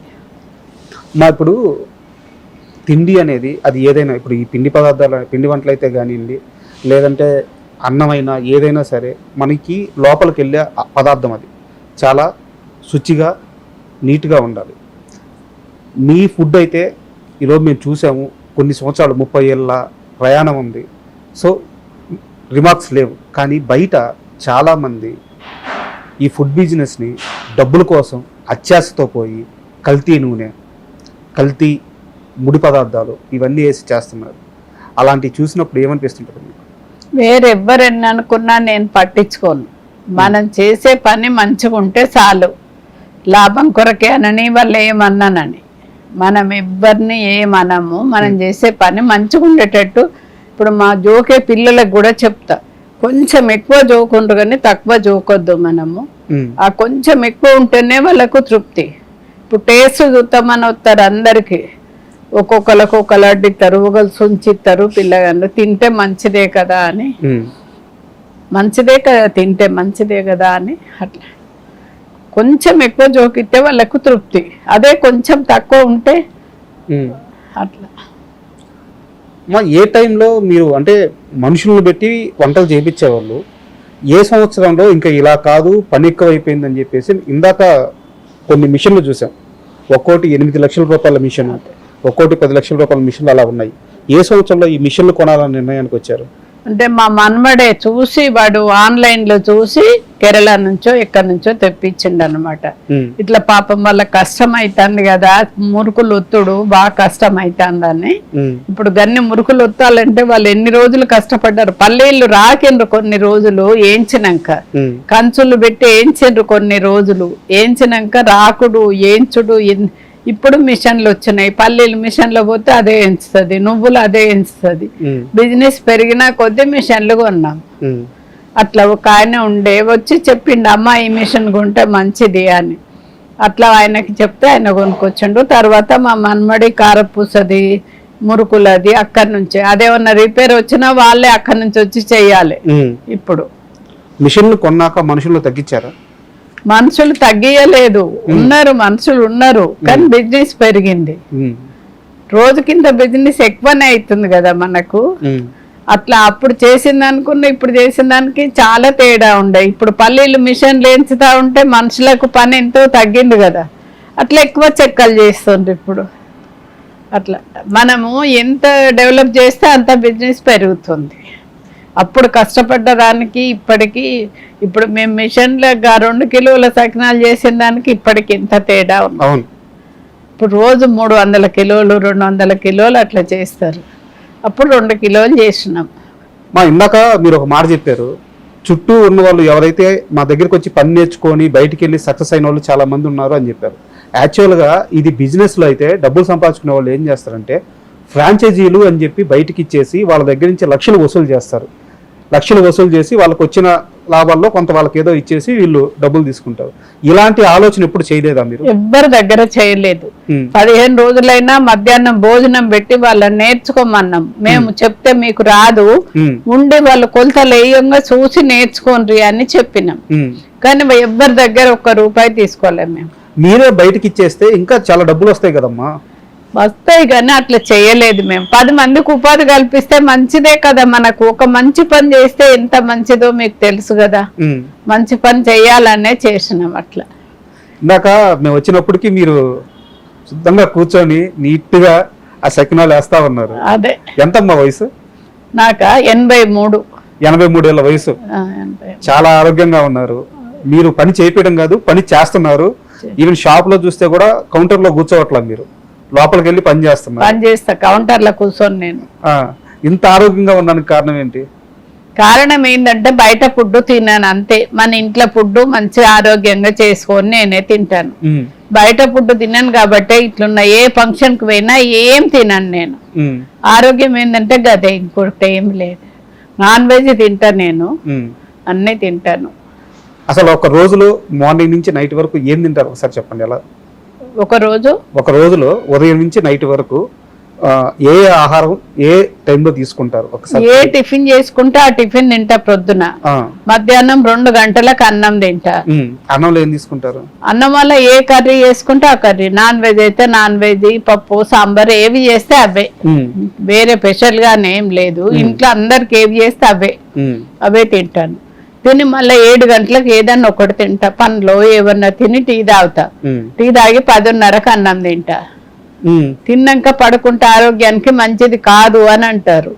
మా ఇప్పుడు తిండి అనేది అది ఏదైనా, ఇప్పుడు ఈ పిండి పదార్థాలు, పిండి వంటలు అయితే కానివ్వండి, లేదంటే అన్నమైనా ఏదైనా సరే మనకి లోపలికి వెళ్ళే పదార్థం అది చాలా శుచిగా నీట్గా ఉండాలి. మీ ఫుడ్ అయితే ఈరోజు మేము చూసాము, కొన్ని సంవత్సరాలు 30 ఏళ్ళ ప్రయాణం ఉంది, సో రిమార్క్స్ లేవు. కానీ బయట చాలామంది ఈ ఫుడ్ బిజినెస్ని డబ్బుల కోసం అత్యాశతో పోయి కల్తీ నూనె, కల్తీ ముడి పదార్థాలు ఇవన్నీ వేసి చేస్తున్నారు. అలాంటివి చూసినప్పుడు ఏమనిపిస్తుంటుంది మీకు? వేరెవ్వరని అనుకున్నా నేను పట్టించుకోను. మనం చేసే పని మంచిగా ఉంటే చాలు. లాభం కొరకే అనని వాళ్ళు ఏమన్నానని మనం ఎవ్వరిని ఏమనము. మనం చేసే పని మంచిగా ఉండేటట్టు. ఇప్పుడు మా జోకే పిల్లలకు కూడా చెప్తా, కొంచెం ఎక్కువ జోకుండ్రు కానీ తక్కువ జోకొద్దు. మనము ఆ కొంచెం ఎక్కువ ఉంటేనే వాళ్ళకు తృప్తి. ఇప్పుడు టేస్ట్ చూద్దామని వస్తారు అందరికి, ఒక్కొక్కరికి ఒక లడ్డు ఇస్తారు, ఒకరు సుంచిస్తారు. పిల్లగాళ్ళు తింటే మంచిదే కదా అని, మంచిదే కదా తింటే మంచిదే కదా అని అట్లా కొంచెం ఎక్కువ జోకిస్తే వాళ్ళకు తృప్తి. అదే కొంచెం తక్కువ ఉంటే అట్లా. ఏ టైంలో మీరు అంటే మనుషులను పెట్టి వంటలు చేయించేవాళ్ళు, ఏ సంవత్సరంలో ఇంకా ఇలా కాదు పని ఎక్కువ అయిపోయిందని చెప్పేసి ఇందాక కొన్ని మిషన్లు చూసాం, ఒక్కోటి 8 లక్షల రూపాయల మిషన్, ఒక్కోటి 10 లక్షల రూపాయల మిషన్లు అలా ఉన్నాయి. ఏ సంవత్సరంలో ఈ మిషన్లు కొనాలని నిర్ణయానికి వచ్చారు? అంటే మా మన్మడే చూసి, వాడు ఆన్లైన్ లో చూసి కేరళ నుంచో ఎక్కడి నుంచో తెప్పించిండు అనమాట. ఇట్లా పాపం వాళ్ళ కష్టం అవుతుంది కదా, మురుకులు ఒత్తుడు బాగా కష్టం అవుతుందని. ఇప్పుడు గన్ని మురుకులు ఒత్తాలంటే వాళ్ళు ఎన్ని రోజులు కష్టపడ్డారు. పల్లీళ్ళు రాకిండ్రు కొన్ని రోజులు ఏంచినాక, కంచులు పెట్టి ఏంచిండ్రు కొన్ని రోజులు, ఏంచినాక రాకుడు ఏంచుడు. ఇప్పుడు మిషన్లు వచ్చినాయి, పల్లీలు మిషన్లో పోతే అదే ఎంచుతుంది, నువ్వులు అదే ఎంచుతుంది. బిజినెస్ పెరిగినా కొద్దీ మిషన్లు కొన్నాం. అట్లా ఒక ఆయన ఉండే వచ్చి చెప్పిండు, అమ్మ ఈ మిషన్ కొంటే మంచిది అని. అట్లా ఆయనకి చెప్తే ఆయన కొనుక్కొచ్చిండు. తర్వాత మా మన్మడి కారపూసది, మురుకులది అక్కడి నుంచే, అదేమన్నా రిపేర్ వచ్చినా వాళ్ళే అక్కడి నుంచి వచ్చి చెయ్యాలి. ఇప్పుడు మిషన్లు కొన్నాక మనుషులు తగ్గించారా? మనుషులు తగ్గియలేదు, ఉన్నారు మనుషులు ఉన్నారు, కానీ బిజినెస్ పెరిగింది. రోజు కింద బిజినెస్ ఎక్కువనే అవుతుంది కదా మనకు. అట్లా అప్పుడు చేసిన అనుకున్న ఇప్పుడు చేసిన దానికి చాలా తేడా ఉండే. ఇప్పుడు పల్లీలు మిషన్లు ఎంచుతా ఉంటే మనుషులకు పని ఎంతో తగ్గింది కదా, అట్లా ఎక్కువ చెక్కలు చేస్తుండ్రు ఇప్పుడు. అట్లా మనము ఎంత డెవలప్ చేస్తే అంత బిజినెస్ పెరుగుతుంది. అప్పుడు కష్టపడ్డ దానికి ఇప్పటికి, ఇప్పుడు మేము మిషన్లో 2 కిలోల సకినాలు చేసిన దానికి ఇప్పటికి ఎంత తేడా ఉంది. ఇప్పుడు రోజు 300 కిలోలు 200 కిలోలు అట్లా చేస్తారు. అప్పుడు 2 కిలోలు చేసినాం. మా ఇందాక మీరు ఒక మాట చెప్పారు, చుట్టూ ఉన్న వాళ్ళు ఎవరైతే మా దగ్గరికి వచ్చి పని నేర్చుకొని బయటికి వెళ్ళి సక్సెస్ అయిన వాళ్ళు చాలా మంది ఉన్నారు అని చెప్పారు. యాక్చువల్గా ఇది బిజినెస్లో అయితే డబ్బులు సంపాదించుకునే వాళ్ళు ఏం చేస్తారంటే ఫ్రాంచైజీలు అని చెప్పి బయటికి ఇచ్చేసి వాళ్ళ దగ్గర నుంచి లక్షలు వసూలు చేస్తారు. లక్షలు వసూలు చేసి వాళ్ళకి వచ్చిన లాభాల్లో కొంత వాళ్ళకి ఏదో ఇచ్చేసి వీళ్ళు డబ్బులు తీసుకుంటారు. ఇలాంటి ఆలోచన ఎప్పుడు చేయలేదా మీరు? ఎవ్వరి దగ్గర చేయలేదు. 15 రోజులైనా మధ్యాహ్నం భోజనం పెట్టి వాళ్ళని నేర్చుకోమన్నాం. మేము చెప్తే మీకు రాదు, ఉండి వాళ్ళు కొలతలు వేయంగా చూసి నేర్చుకోండి అని చెప్పినాం. కానీ ఎవ్వరి దగ్గర ₹1 తీసుకోలేము. మేము మీరే బయటకి ఇచ్చేస్తే ఇంకా చాలా డబ్బులు వస్తాయి కదమ్మా. వస్తాయి కానీ అట్లా చేయలేదు. మేము 10 మందికి ఉపాధి కల్పిస్తే మంచిదే కదా. మనకు ఒక మంచి పని చేస్తే ఎంత మంచిదో మీకు తెలుసు కదా. మంచి పని చేయాలనే చేసినాం. అట్లా ఇందాక మేము వచ్చినప్పటికి మీరు శుద్ధంగా కూర్చొని నీట్ గా ఆ సకినాలు వేస్తా ఉన్నారు. అదే. ఎంతమ్మా వయసు? నాకా 83. 83 ఏళ్ళ వయసు. చాలా ఆరోగ్యంగా ఉన్నారు. మీరు పని చేయడం కాదు, పని చేస్తున్నారు. ఈవెన్ షాప్ లో చూస్తే కూడా కౌంటర్ లో కూర్చోవట్లా, మీరు లోపలికి వెళ్ళి పని చేస్తున్నారు. పని చేస్తా కౌంటర్ లో కూర్చొని. నేను ఇంత ఆరోగ్యంగా ఉన్నానికి కారణం ఏంటి? కారణం ఏంటంటే బయట ఫుడ్ తిన్నాను అంతే. మన ఇంట్లో ఫుడ్ మంచి ఆరోగ్యంగా చేసుకొని నేనే తింటాను. బయట ఫుడ్ తిన్నాను కాబట్టి ఇట్లున్న ఏ ఫంక్షన్ కి పోయినా ఏం తినను నేను. ఆరోగ్యం ఏంటంటే గదే, ఇంకొకటి ఏం లేదు. నాన్ వెజ్ తింటా నేను, అన్నీ తింటాను. అసలు ఒక రోజులో మార్నింగ్ నుంచి నైట్ వరకు ఏం తింటారు ఒకసారి చెప్పండి. ఎలా ఒక రోజులో ఉదయం నుంచి నైట్ వరకు ఏ ఆహారం ఏ టైంలో తీసుకుంటారు? ఒకసారి ఏ టిఫిన్ చేసుకుంటే ఆ టిఫిన్ తింటా. ప్రొద్దున, మధ్యాహ్నం 2 గంటలకు అన్నం తింటా. అన్నంలో ఏం తీసుకుంటారు? అన్నం వల్ల ఏ కర్రీ చేసుకుంటే ఆ కర్రీ. నాన్ వెజ్ అయితే నాన్ వెజ్, పప్పు సాంబార్ ఏవి చేస్తే అవే. వేరే స్పెషల్ గానే ఏం లేదు. ఇంట్లో అందరికి ఏవి చేస్తే అవే తింటాను. తిని మళ్ళీ 7 గంటలకు ఏదన్నా ఒకటి తింటా. పండ్లో ఏమన్నా తిని టీ తాగుతా. టీ తాగి 10:30కు అన్నం తింటా. తిన్నాక పడుకుంటే ఆరోగ్యానికి మంచిది కాదు అని అంటారు.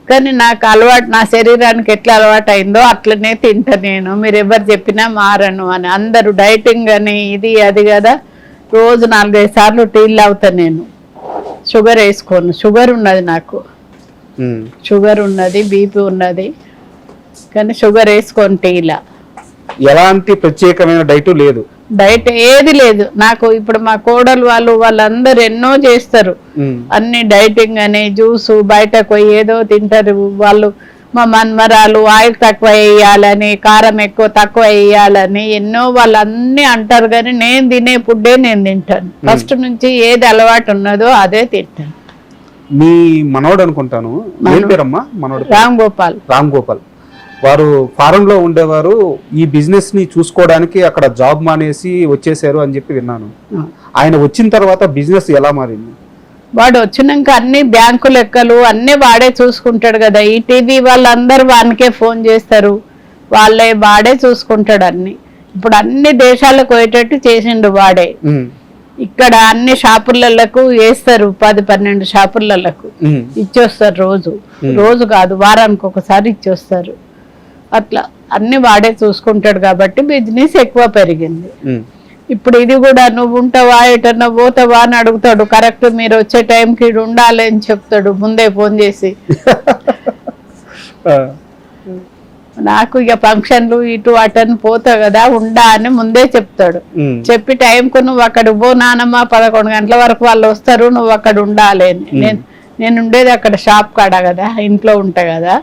కానీ నాకు అలవాటు, నా శరీరానికి ఎట్లా అలవాటు అయిందో అట్లనే తింటా నేను. మీరు ఎవరు చెప్పినా మారను అని. అందరూ డైటింగ్ అని ఇది అది కదా. రోజు 4-5 సార్లు టీలు తాగుతా నేను. షుగర్ వేసుకోను. షుగర్ ఉన్నది నాకు. షుగర్ ఉన్నది, బీపీ ఉన్నది. కానీ షుగర్ వేసుకోండి టీలా. ఎలాంటి ప్రత్యేకమైన డైట్ లేదు? డైట్ ఏది లేదు నాకు. ఇప్పుడు మా కోడలు వాళ్ళందరూ ఎన్నో చేస్తారు. అన్ని డైటింగ్ అని, జ్యూసు, బయటకు పోయి ఏదో తింటారు వాళ్ళు. మా మన్మరాలు ఆయిల్ తక్కువ వేయాలని, కారం తక్కువ వేయాలని ఎన్నో వాళ్ళన్నీ అంటారు. కానీ నేను తినే ఫుడ్డే నేను తింటాను. ఫస్ట్ నుంచి ఏది అలవాటు ఉన్నదో అదే తింటాను. మీ మనోడు అనుకుంటాను, ఏం పేరమ్మా మనోడు? రామ్ గోపాల్. వారు ఫారెన్ లో ఉండేవారు. ఈ బిజినెస్ ని చూసుకోవడానికి అక్కడ జాబ్ మానేసి వచ్చేసారు అని చెప్పి విన్నాను. ఆయన వచ్చిన తర్వాత బిజినెస్ ఎలా మారింది? వాడు వచ్చినాక అన్ని బ్యాంకు లెక్కలు అన్ని వాడే చూసుకుంటాడు కదా. ఈ టీవీ వాళ్ళందరూ వానికే ఫోన్ చేస్తారు. వాడే చూసుకుంటాడు అన్ని. ఇప్పుడు అన్ని దేశాలకు పోయేటట్టు చేసిండు వాడే. ఇక్కడ అన్ని షాపులకు వేస్తారు. 10-12 షాపులకు ఇచ్చొస్తారు. రోజు కాదు, వారానికి ఒకసారి ఇచ్చొస్తారు. అట్లా అన్ని వాడే చూసుకుంటాడు కాబట్టి బిజినెస్ ఎక్కువ పెరిగింది. ఇప్పుడు ఇది కూడా నువ్వు ఉంటావా, ఎటన్నా పోతావా అని అడుగుతాడు. కరెక్ట్ మీరు వచ్చే టైంకి ఉండాలి అని చెప్తాడు ముందే ఫోన్ చేసి. నాకు ఇక ఫంక్షన్లు ఇటు అటని పోతావు కదా, ఉండా అని ముందే చెప్తాడు. చెప్పి టైంకు నువ్వు అక్కడ పో నానమ్మ, 11 గంటల వరకు వాళ్ళు వస్తారు, నువ్వు అక్కడ ఉండాలి అని. నేను ఉండేది అక్కడ షాప్ కాడ కదా, ఇంట్లో ఉంటా కదా,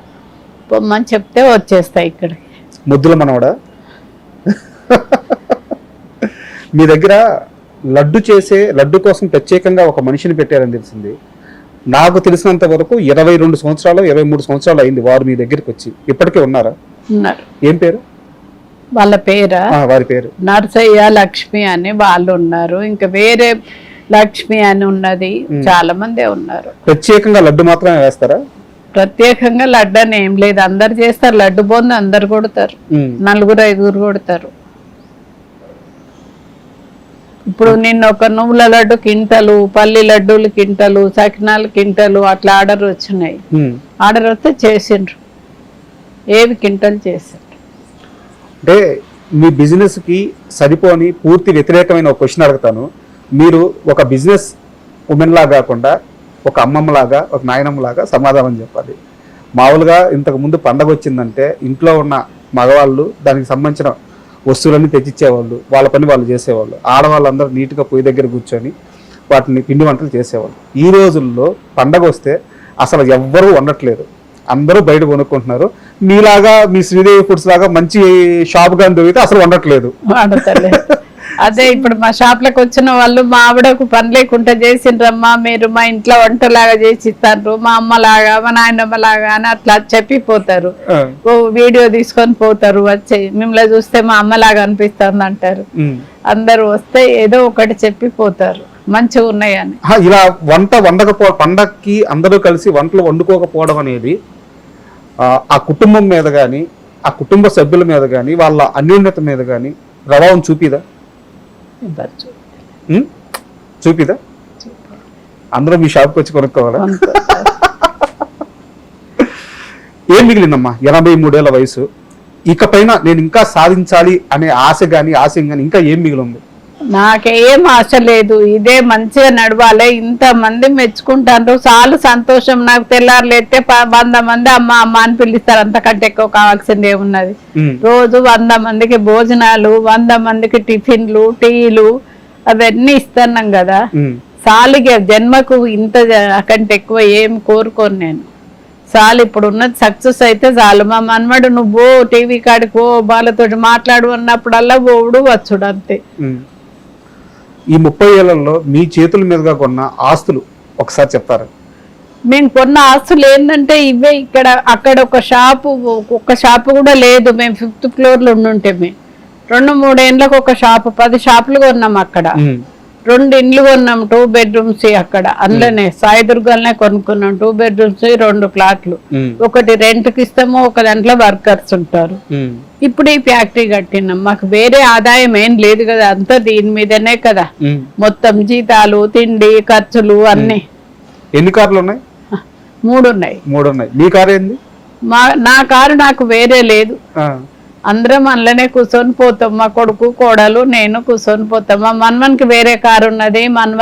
పొమ్మని చెప్తే వచ్చేస్తా ఇక్కడికి. ముద్దుల మనవడా? మీ దగ్గర లడ్డు కోసం ప్రత్యేకంగా ఒక మనిషిని పెట్టారని తెలిసింది. నాకు తెలిసినంత వరకు 22 సంవత్సరాలు 23 సంవత్సరాలు అయింది వారు మీ దగ్గరికి వచ్చి. ఇప్పటికే ఉన్నారా? ఉన్నారు. ఏం పేరు వాళ్ళ పేరా? వారి పేరు నరసయ్య, లక్ష్మి అని వాళ్ళు ఉన్నారు. ఇంకా వేరే లక్ష్మి అని ఉన్నది. చాలా మంది ఉన్నారు. ప్రత్యేకంగా లడ్డు మాత్రమే వేస్తారా? ప్రత్యేకంగా లడ్డు అని ఏం లేదు, అందరు చేస్తారు. లడ్డు బోంది అందరు కొడతారు, 4-5 కొడతారు. ఇప్పుడు నిన్న ఒక నువ్వుల లడ్డు కింటలు, పల్లి లడ్డూలు కింటలు, సకినాలు కింటలు అట్లా ఆర్డర్ వచ్చినాయి. ఆర్డర్ వస్తే చేసిండ్రు, ఏవి కింటలు చేసిండ్రు. అంటే మీ బిజినెస్ కి సరిపోని పూర్తి వ్యతిరేకమైన ఒక క్వశ్చన్ అడుగుతాను. మీరు ఒక బిజినెస్ ఉమెన్ లా కాకుండా ఒక అమ్మమ్మలాగా, ఒక నాయనమ్మలాగా సమాధానం చెప్పాలి. మామూలుగా ఇంతకు ముందు పండగ వచ్చిందంటే ఇంట్లో ఉన్న మగవాళ్ళు దానికి సంబంధించిన వస్తువులన్నీ తెచ్చిచ్చేవాళ్ళు, వాళ్ళ పని వాళ్ళు చేసేవాళ్ళు. ఆడవాళ్ళందరూ నీట్గా పొయ్యి దగ్గర కూర్చొని వాటిని పిండి వంటలు చేసేవాళ్ళు. ఈ రోజుల్లో పండగ వస్తే అసలు ఎవ్వరూ వండట్లేదు, అందరూ బయట కొనుక్కుంటున్నారు. మీలాగా మీ శ్రీదేవి ఫుడ్స్ లాగా మంచి షాప్ కానీ దొరికితే అసలు వండట్లేదు. వాడతలే. అదే ఇప్పుడు మా షాప్ లకు వచ్చిన వాళ్ళు మా ఆవిడకు పని లేకుండా చేసిండ్రమ్మా, మీరు మా ఇంట్లో వంటలాగా చేసి ఇస్తారు, మా అమ్మలాగా మా నాయనమ్మ లాగా అని అట్లా చెప్పిపోతారు. ఓ వీడియో తీసుకొని పోతారు, వచ్చి మిమ్మల్ని చూస్తే మా అమ్మలాగా అనిపిస్తుంది అంటారు. అందరు వస్తే ఏదో ఒకటి చెప్పిపోతారు మంచిగా ఉన్నాయని. ఇలా వంట పండక్కి అందరూ కలిసి వంటలు వండుకోకపోవడం అనేది ఆ కుటుంబం మీద కానీ ఆ కుటుంబ సభ్యుల మీద కానీ వాళ్ళ అన్యోన్యత మీద కానీ ప్రభావం చూపిదా? చూపిదా? అందరూ మీ షాప్కి వచ్చి కొనుక్కోవాలా? ఏం మిగిలిందమ్మా 83 ఏళ్ల వయసు, ఇకపైన నేను ఇంకా సాధించాలి అనే ఆశ గాని ఆశయం గాని ఇంకా ఏం మిగిలింది? నాకేం ఆశ లేదు, ఇదే మంచిగా నడవాలి, ఇంత మంది మెచ్చుకుంటారు చాలు సంతోషం. నాకు తెల్లారులేస్తే 100 మంది అమ్మ అమ్మ అని పిలుస్తారు, అంతకంటే ఎక్కువ కావాల్సింది ఏమున్నది. రోజు 100 మందికి భోజనాలు, 100 మందికి టిఫిన్లు, టీలు అవన్నీ ఇస్తున్నాం కదా. చాలుగా జన్మకు ఇంత కంటే ఎక్కువ ఏం కోరుకోను నేను. చాలు ఇప్పుడు ఉన్నది సక్సెస్ అయితే చాలు. మా మనమడు నువ్వు టీవీ కాడికి పో, వాళ్ళతో మాట్లాడు అన్నప్పుడల్లా పోవుడు వచ్చుడు అంతే. ఈ 30 ఏళ్లలో మీ చేతుల మీదుగా కొన్న ఆస్తులు ఒకసారి చెప్తారా? మేము కొన్న ఆస్తులు ఏంటంటే ఇవే. ఇక్కడ అక్కడ ఒక షాపు కూడా లేదు. మేము 5th ఫ్లోర్లో ఉండుంటే 2-3 ఏళ్ళకు ఒక షాపు, 10 షాపులు కొన్నాం అక్కడ. 2 ఇండ్లు కొన్నాం, 2 బెడ్రూమ్స్ అక్కడ. అందులోనే సాయిదుర్గాలనే కొనుక్కున్నాం 2 బెడ్రూమ్స్, 2 ప్లాట్లు. ఒకటి రెంట్కి ఇస్తాము, ఒక దాంట్లో వర్కర్స్ ఉంటారు. ఇప్పుడు ఈ ఫ్యాక్టరీ కట్టినాం, మాకు వేరే ఆదాయం ఏం లేదు కదా, అంతా దీని మీదనే కదా మొత్తం. జీతాలు, తిండి, ఖర్చులు అన్ని. ఎన్ని కార్లు ఉన్నాయి? 3 ఉన్నాయి. 3 ఉన్నాయి. మీ కారు ఏంది? నా కారు నాకు వేరే లేదు. అందరం అందులోనే కూర్చొని పోతాం, మా కొడుకు కోడలు నేను కూర్చొని పోతాం. మా మన్మన్కి వేరే కారు ఉన్నది.